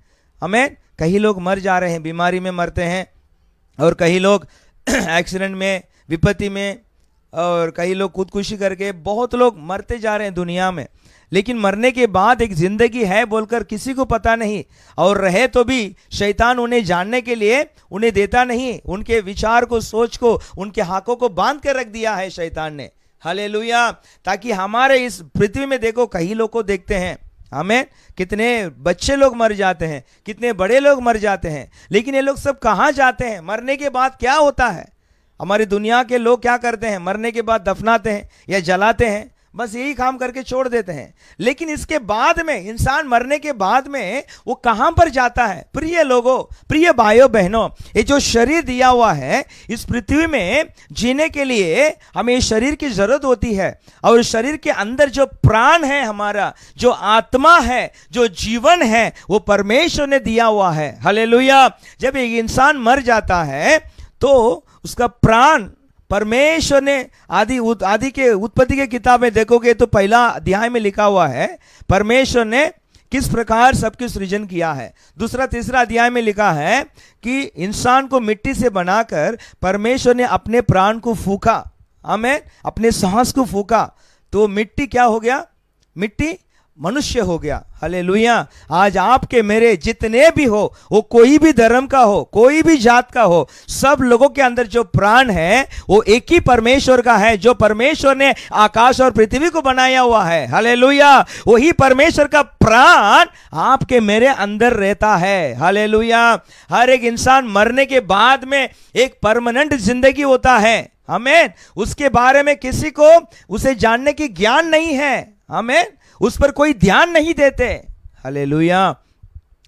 आमीन। कई लोग मर जा रहे हैं, बीमारी में मरते हैं, और कई लोग एक्सीडेंट में, विपत्ति में, और कई लोग खुदकुशी करके, बहुत लोग मरते जा रहे हैं दुनिया में। लेकिन मरने के बाद एक जिंदगी है बोलकर किसी को पता नहीं, और रहे तो भी शैतान उन्हें जानने के लिए उन्हें देता नहीं। उनके विचार को, सोच को, उनके हाथों को बांध कर रख दिया है शैतान ने। हालेलुया, ताकि हमारे इस पृथ्वी में देखो, कई लोग को देखते हैं, हमें कितने बच्चे लोग मर जाते हैं, कितने बड़े लोग मर जाते हैं, लेकिन ये लोग सब कहाँ जाते हैं? मरने के बाद क्या होता है? हमारी दुनिया के लोग क्या करते हैं? मरने के बाद दफनाते हैं या जलाते हैं, बस यही काम करके छोड़ देते हैं। लेकिन इसके बाद में, इंसान मरने के बाद में वो कहां पर जाता है? प्रिय लोगों, प्रिय भाइयों बहनों, ये जो शरीर दिया हुआ है, इस पृथ्वी में जीने के लिए हमें इस शरीर की जरूरत होती है। और शरीर के अंदर जो प्राण है, हमारा जो आत्मा है, जो जीवन है, वो परमेश्वर ने दिया हुआ है। हालेलुया। जब एक इंसान मर जाता है तो उसका प्राण परमेश्वर ने आदि के उत्पत्ति के किताब में देखोगे तो पहला अध्याय में लिखा हुआ है परमेश्वर ने किस प्रकार सबकी सृजन किया है। दूसरा तीसरा अध्याय में लिखा है कि इंसान को मिट्टी से बनाकर परमेश्वर ने अपने प्राण को फूका, हमें अपने सांस को फूका, तो मिट्टी क्या हो गया? मिट्टी मनुष्य हो गया। हालेलुया। आज आपके मेरे जितने भी हो, वो कोई भी धर्म का हो, कोई भी जात का हो, सब लोगों के अंदर जो प्राण है वो एक ही परमेश्वर का है, जो परमेश्वर ने आकाश और पृथ्वी को बनाया हुआ है। हालेलुया। वही परमेश्वर का प्राण आपके मेरे अंदर रहता है। हालेलुया। हर एक इंसान मरने के बाद में एक परमानेंट जिंदगी होता है। आमीन। उसके बारे में किसी को उसे जानने की ज्ञान नहीं है। आमीन। उस पर कोई ध्यान नहीं देते। हालेलुया।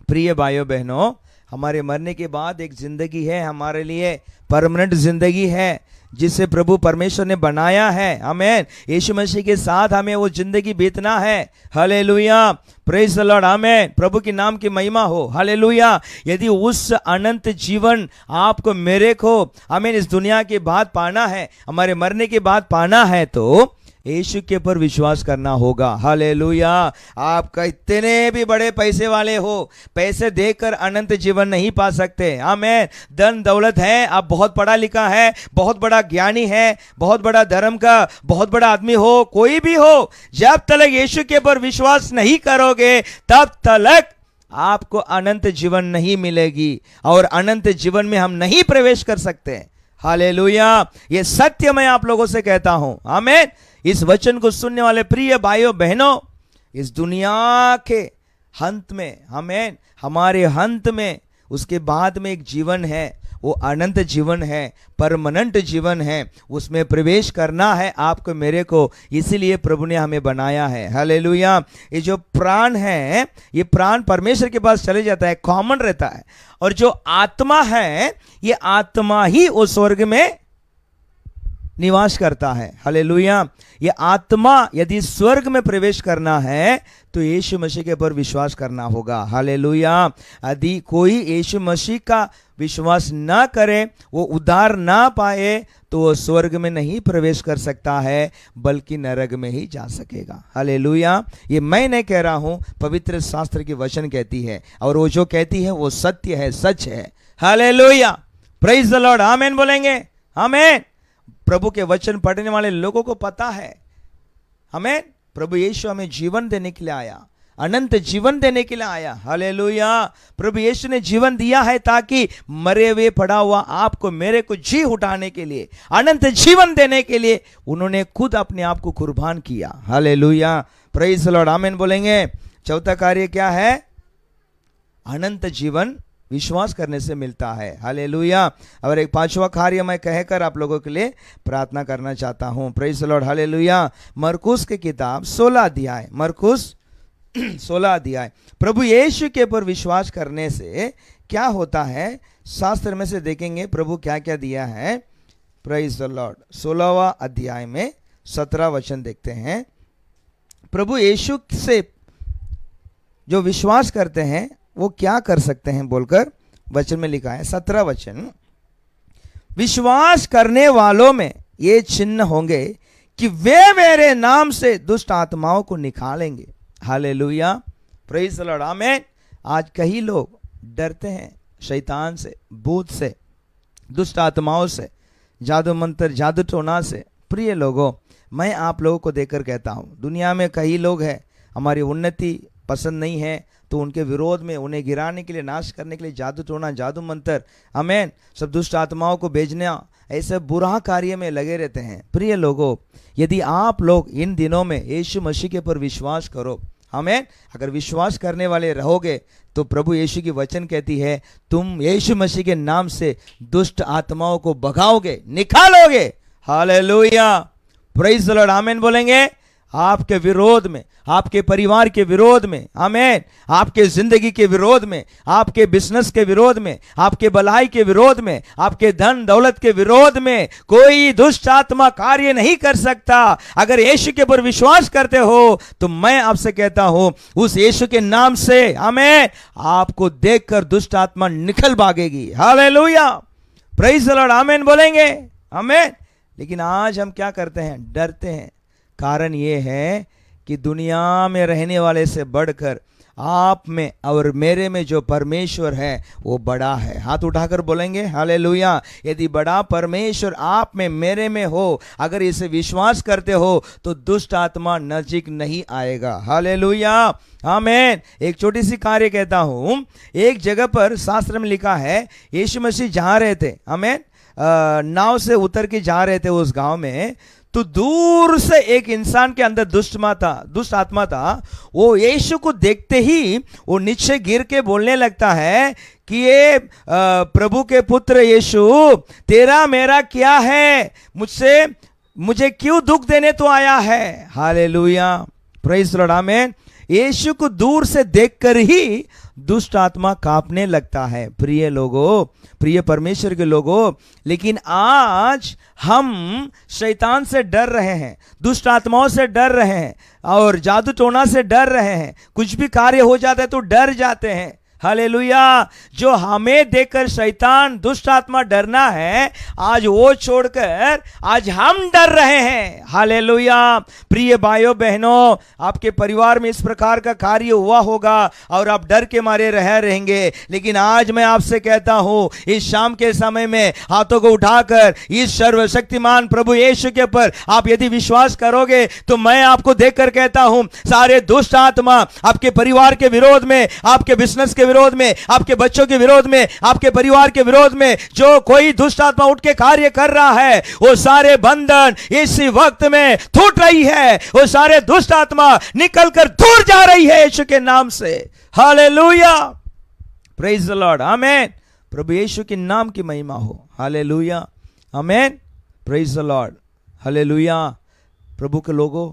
प्रिय भाइयों बहनों, हमारे मरने के बाद एक जिंदगी है, हमारे लिए परमानेंट जिंदगी है, जिसे प्रभु परमेश्वर ने बनाया है। आमीन। यीशु मसीह के साथ हमें वो जिंदगी बीतना है। हालेलुया। Praise the Lord. आमीन। प्रभु के नाम की महिमा हो। हालेलुया। यदि उस अनंत जीवन आपको, मेरे को, आमीन, इस दुनिया के बाद पाना है, हमारे मरने के बाद पाना है, तो यीशु के ऊपर विश्वास करना होगा। हालेलुया। आप कितने भी बड़े पैसे वाले हो, पैसे देकर अनंत जीवन नहीं पा सकते। आमीन। धन दौलत है, आप बहुत पढ़ा लिखा है, बहुत बड़ा ज्ञानी है, बहुत बड़ा धर्म का बहुत बड़ा आदमी हो, कोई भी हो, जब तक यीशु के ऊपर विश्वास नहीं करोगे तब तक आपको अनंत जीवन नहीं मिलेगी, और अनंत जीवन में हम नहीं प्रवेश कर सकते। हालेलुया। ये सत्य मैं आप लोगों से कहता हूं। आमीन। इस वचन को सुनने वाले प्रिय भाइयों बहनों, इस दुनिया के अंत में, हमें, हमारे अंत में, उसके बाद में एक जीवन है, वो अनंत जीवन है, परमानेंट जीवन है, उसमें प्रवेश करना है आपको मेरे को। इसीलिए प्रभु ने हमें बनाया है। हालेलुया। ये जो प्राण है, ये प्राण परमेश्वर के पास चले जाता है, कॉमन रहता है, और जो आत्मा है, ये आत्मा ही उस स्वर्ग में निवास करता है। हालेलुया। ये आत्मा यदि स्वर्ग में प्रवेश करना है तो यीशु मसीह के ऊपर विश्वास करना होगा। हालेलुया। यदि कोई यीशु मसीह का विश्वास ना करे, वो उद्धार ना पाए, तो वो स्वर्ग में नहीं प्रवेश कर सकता है, बल्कि नरक में ही जा सकेगा। हालेलुया। ये मैं नहीं कह रहा हूं, पवित्र शास्त्र की वचन कहती है, और वो जो कहती है वो सत्य है, सच है। हालेलुया। Praise the Lord. आमीन बोलेंगे। आमीन। प्रभु के वचन पढ़ने वाले लोगों को पता है, हमें प्रभु यीशु हमें जीवन देने के लिए आया, अनंत जीवन देने के लिए आया। हालेलुया। प्रभु यीशु ने जीवन दिया है ताकि मरे हुए पड़ा हुआ आपको मेरे को जी उठाने के लिए, अनंत जीवन देने के लिए उन्होंने खुद अपने आप को कुर्बान किया। हालेलुया, प्रेज़ द लॉर्ड, आमीन बोलेंगे। चौथा कार्य क्या है? अनंत जीवन विश्वास करने से मिलता है। हालेलुया। और एक पांचवा कार्य मैं कहकर आप लोगों के लिए प्रार्थना करना चाहता हूं। Praise the Lord, hallelujah. मरकुस की किताब 16 अध्याय, मरकुस 16 अध्याय। प्रभु यीशु के ऊपर विश्वास करने से क्या होता है, शास्त्र में से देखेंगे प्रभु क्या क्या दिया है। प्रेज़ द लॉर्ड, 16वां अध्याय में 17 वचन देखते हैं। प्रभु यीशु से जो विश्वास करते हैं वो क्या कर सकते हैं बोलकर वचन में लिखा है। 17 वचन, विश्वास करने वालों में ये चिन्ह होंगे कि वे मेरे नाम से दुष्ट आत्माओं को निकालेंगे। हालेलुया, प्रेज़ द लॉर्ड, आमीन। आज कई लोग डरते हैं शैतान से, भूत से, दुष्ट आत्माओं से, जादू मंत्र, जादू टोना से। प्रिय लोगों, मैं आप लोगों को देखकर कहता हूँ, दुनिया में कई लोग हैं हमारी उन्नति पसंद नहीं है तो उनके विरोध में, उन्हें गिराने के लिए, नाश करने के लिए जादू टोना, जादू मंत्र, आमीन, सब दुष्ट आत्माओं को भेजना, ऐसे बुरा कार्य में लगे रहते हैं। प्रिय लोगों, यदि आप लोग इन दिनों में यीशु मसीह के पर विश्वास करो, आमीन, अगर विश्वास करने वाले रहोगे तो प्रभु यीशु की वचन कहती है तुम यीशु मसीह के नाम से दुष्ट आत्माओं को भगाओगे, निकालोगे। हालेलुया, प्रेज़ द लॉर्ड, आमीन बोलेंगे। आपके विरोध में, आपके परिवार के विरोध में, आमीन, आपके जिंदगी के विरोध में, आपके बिजनेस के विरोध में, आपके भलाई के विरोध में, आपके धन दौलत के विरोध में कोई दुष्ट आत्मा कार्य नहीं कर सकता। अगर यीशु के ऊपर विश्वास करते हो तो मैं आपसे कहता हूं उस यीशु के नाम से, आमीन, आपको देखकर दुष्ट आत्मा निकल भागेगी। हालेलुया, प्रेज़ द लॉर्ड, आमीन बोलेंगे, आमीन। लेकिन आज हम क्या करते हैं? डरते हैं। कारण ये है कि दुनिया में रहने वाले से बढ़कर आप में और मेरे में जो परमेश्वर है वो बड़ा है। हाथ उठाकर बोलेंगे हालेलुया। यदि बड़ा परमेश्वर आप में, मेरे में हो, अगर इसे विश्वास करते हो तो दुष्ट आत्मा नजीक नहीं आएगा। हालेलुया, आमीन। एक छोटी सी कार्य कहता हूं। एक जगह पर शास्त्र में लिखा है यीशु मसीह जा रहे थे, आमीन, नाव से उतर के जा रहे थे उस गांव में, तो दूर से एक इंसान के अंदर दुष्ट आत्मा था। वो यीशु को देखते ही वो नीचे गिर के बोलने लगता है कि ये प्रभु के पुत्र यीशु, तेरा मेरा क्या है, मुझे क्यों दुख देने तो आया है। हालेलुया, प्रेज़ द लॉर्ड, आमीन। यीशु को दूर से देखकर ही दुष्ट आत्मा कांपने लगता है। प्रिय लोगों, प्रिय परमेश्वर के लोगों, लेकिन आज हम शैतान से डर रहे हैं, दुष्ट आत्माओं से डर रहे हैं और जादू टोना से डर रहे हैं। कुछ भी कार्य हो जाता है तो डर जाते हैं। हालेलुया, जो हमें देखकर शैतान, दुष्ट आत्मा डरना है, आज वो छोड़कर आज हम डर रहे हैं। हालेलुया, प्रिय भाइयों बहनों, आपके परिवार में इस प्रकार का कार्य हुआ होगा और आप डर के मारे रहेंगे। लेकिन आज मैं आपसे कहता हूं, इस शाम के समय में हाथों को उठाकर इस सर्वशक्तिमान प्रभु यीशु के ऊपर आप यदि विश्वास करोगे तो मैं आपको देखकर कहता हूं, सारे दुष्ट आत्मा आपके परिवार के विरोध में, आपके बिजनेस के विरोध में, आपके बच्चों के विरोध में, आपके परिवार के विरोध में जो कोई दुष्ट आत्मा उठ के कार्य कर रहा है, वो सारे बंधन इसी वक्त में टूट रही है। वो सारे दुष्ट आत्मा निकलकर दूर जा रही है यीशु के नाम से। हालेलुया, प्रेज़ द लॉर्ड, आमीन। प्रभु यीशु के नाम की महिमा हो। हालेलुया, आमीन, प्रेज़ द लॉर्ड, हालेलुया। प्रभु के लोगों,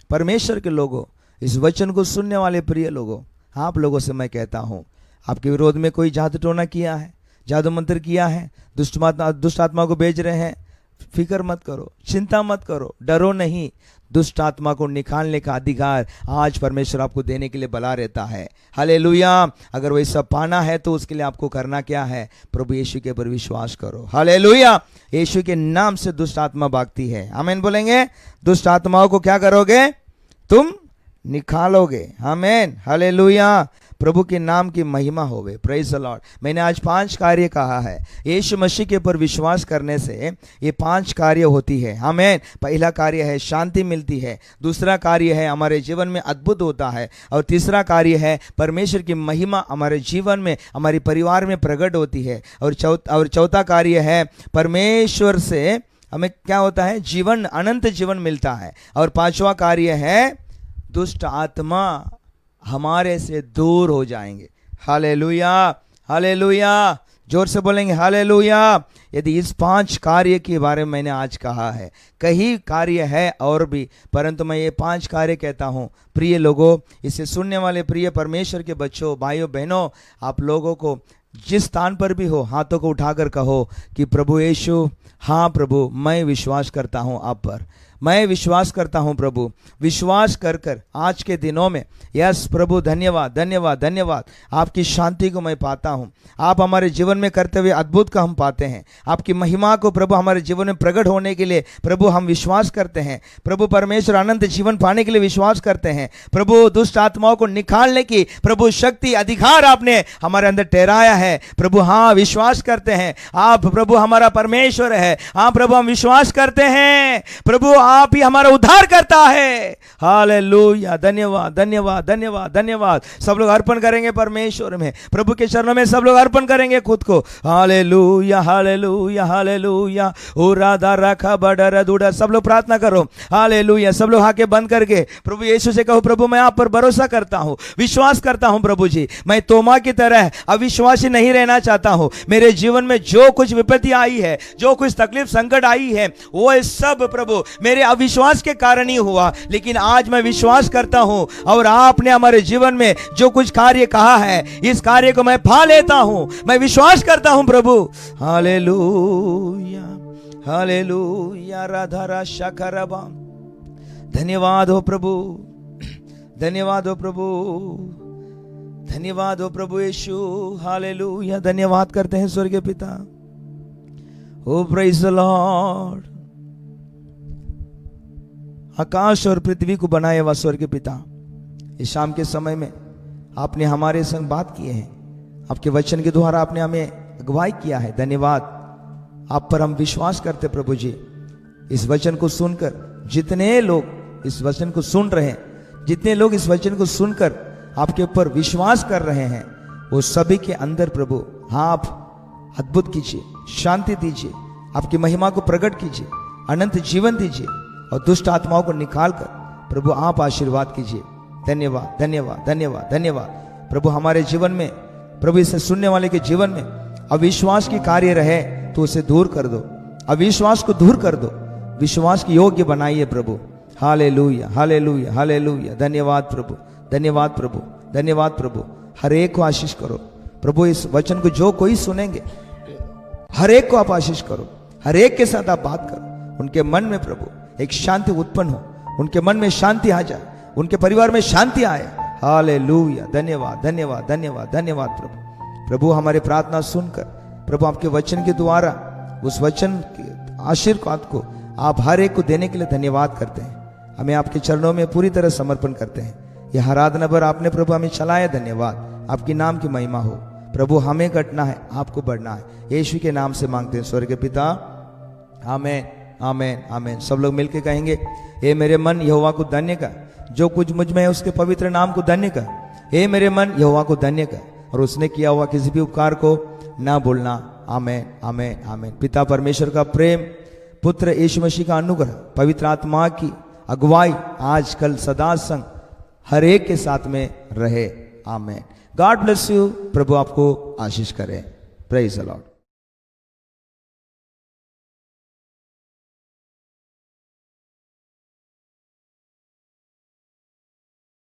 परमेश्वर के लोगों, इस वचन को सुनने वाले प्रिय लोगों, आप लोगों से मैं कहता हूं, आपके विरोध में कोई जादू टोना किया है, जादू मंत्र किया है, दुष्ट आत्मा को भेज रहे हैं, फिक्र मत करो, चिंता मत करो, डरो नहीं। दुष्ट आत्मा को निकालने का अधिकार आज परमेश्वर आपको देने के लिए बला रहता है। हालेलुया, अगर वैसा पाना है तो उसके लिए आपको करना क्या है? प्रभु यीशु के ऊपर विश्वास करो। हालेलुया, यीशु के नाम से दुष्ट आत्मा भागती है। आमीन बोलेंगे। दुष्ट आत्माओं को क्या करोगे? तुम निकालोगे। आमीन, हालेलुया। प्रभु के नाम की महिमा होवे। Praise the Lord. मैंने आज 5 कार्य कहा है। यीशु मसीह के ऊपर विश्वास करने से ये 5 कार्य होती है। आमीन। पहला कार्य है शांति मिलती है, दूसरा कार्य है हमारे जीवन में अद्भुत होता है, और तीसरा कार्य है परमेश्वर की महिमा हमारे जीवन में, हमारे परिवार में प्रकट होती है, और चौथा कार्य है परमेश्वर से हमें क्या होता है, जीवन, अनंत जीवन मिलता है, और 5वां कार्य है दुष्ट आत्मा हमारे से दूर हो जाएंगे। हालेलुया, हालेलुया, जोर से बोलेंगे हालेलुया। यदि इस 5 कार्य के बारे में मैंने आज कहा है, कई कार्य है और भी, परंतु मैं ये 5 कार्य कहता हूँ। प्रिय लोगों, इसे सुनने वाले प्रिय परमेश्वर के बच्चों, भाइयों बहनों, आप लोगों को जिस स्थान पर भी हो, हाथों को उठाकर कहो कि प्रभु यीशु, हाँ प्रभु, मैं विश्वास करता हूँ आप पर, मैं विश्वास करता हूं प्रभु। विश्वास कर कर आज के दिनों में, यस प्रभु, धन्यवाद धन्यवाद धन्यवाद, आपकी शांति को मैं पाता हूं। आप हमारे जीवन में करते हुए अद्भुत का हम पाते हैं। आपकी महिमा को प्रभु हमारे जीवन में प्रकट होने के लिए प्रभु हम विश्वास करते हैं। प्रभु परमेश्वर अनंत जीवन पाने के लिए विश्वास करते हैं। प्रभु दुष्ट आत्माओं को निकालने की प्रभु शक्ति, अधिकार आपने हमारे अंदर ठहराया है प्रभु। हाँ, विश्वास करते हैं आप प्रभु हमारा परमेश्वर है। हाँ प्रभु, हम विश्वास करते हैं प्रभु आप ही हमारा उद्धार करता है। हालेलुया, धन्यवाद धन्यवाद धन्यवाद धन्यवाद। सब लोग अर्पण करेंगे परमेश्वर में, प्रभु के चरणों में सब लोग अर्पण करेंगे खुद को। हालेलुया हालेलुया हालेलुया। ओ राधा रखा बड़ा दूड़ा। सब लोग प्रार्थना करो। हालेलुया। सब लोग आंखें बंद करके प्रभु यीशु से कहो, प्रभु मैं आप पर भरोसा करता हूं, विश्वास करता हूं प्रभु जी। मैं तोमा की तरह अविश्वासी नहीं रहना चाहता हूं। मेरे जीवन में जो कुछ विपत्ति आई है, जो कुछ तकलीफ संकट आई है, वो सब प्रभु मेरे अविश्वास के कारण ही हुआ, लेकिन आज मैं विश्वास करता हूं, और आपने हमारे जीवन में जो कुछ कार्य कहा है, इस कार्य को मैं पा लेता हूं। मैं विश्वास करता हूं प्रभु। हालेलुया हालेलुया। राधा शखरबा। धन्यवाद हो प्रभु, धन्यवाद हो प्रभु, धन्यवाद हो प्रभु यीशु। हालेलुया। धन्यवाद करते हैं स्वर्गीय पिता। ओ प्रेज द लॉर्ड। आकाश और पृथ्वी को बनाए हुआ स्वर्गीय पिता, इस शाम के समय में आपने हमारे संग बात किए हैं, आपके वचन के द्वारा आपने हमें अगुवाई किया है। धन्यवाद। आप पर हम विश्वास करते प्रभु जी। इस वचन को सुनकर जितने लोग इस वचन को सुन रहे हैं, जितने लोग इस वचन को सुनकर आपके ऊपर विश्वास कर रहे हैं, वो सभी के अंदर प्रभु हाँ आप अद्भुत कीजिए, शांति दीजिए, आपकी महिमा को प्रकट कीजिए, अनंत जीवन दीजिए, और दुष्ट आत्माओं को निकालकर प्रभु आप आशीर्वाद कीजिए। धन्यवाद धन्यवाद धन्यवाद धन्यवाद प्रभु। हमारे जीवन में प्रभु, इसे सुनने वाले के जीवन में अविश्वास की कार्य रहे तो उसे दूर कर दो, अविश्वास को दूर कर दो, विश्वास के योग्य बनाइए प्रभु। हालेलुया हालेलुया हालेलुया। धन्यवाद प्रभु, धन्यवाद प्रभु, धन्यवाद प्रभु। हर एक को आशीष करो प्रभु। इस वचन को जो कोई सुनेंगे, हर एक को आप आशीष करो, हर एक के साथ आप बात करो। उनके मन में प्रभु एक शांति उत्पन्न हो, उनके मन में शांति आ जाए, उनके परिवार में शांति आए। हालेलुया। धन्यवाद धन्यवाद धन्यवाद धन्यवाद प्रभु। प्रभु हमारे प्रार्थना सुनकर प्रभु आपके वचन के द्वारा उस वचन के आशीर्वाद को आप हर एक को देने के लिए धन्यवाद करते हैं। हमें आपके चरणों में पूरी तरह समर्पण करते हैं। यह आराधना भर आपने प्रभु हमें चलाया, धन्यवाद। आपकी नाम की महिमा हो प्रभु। हमें घटना है, आपको बढ़ना है। यीशु के नाम से मांगते हैं स्वर्गीय पिता, आमीन आमीन आमीन। सब लोग मिलकर कहेंगे, हे मेरे मन यहोवा को धन्य कर, जो कुछ मुझ में है उसके पवित्र नाम को धन्य कर। हे मेरे मन यहोवा को धन्य कर, और उसने किया हुआ किसी भी उपकार को ना भूलना। आमीन आमीन आमीन। पिता परमेश्वर का प्रेम, पुत्र यीशु मसीह का अनुग्रह, पवित्र आत्मा की अगुवाई आज कल सदा संग हर एक के साथ में रहे। आमीन। God bless you. प्रभु आपको आशीष करे। Praise the Lord.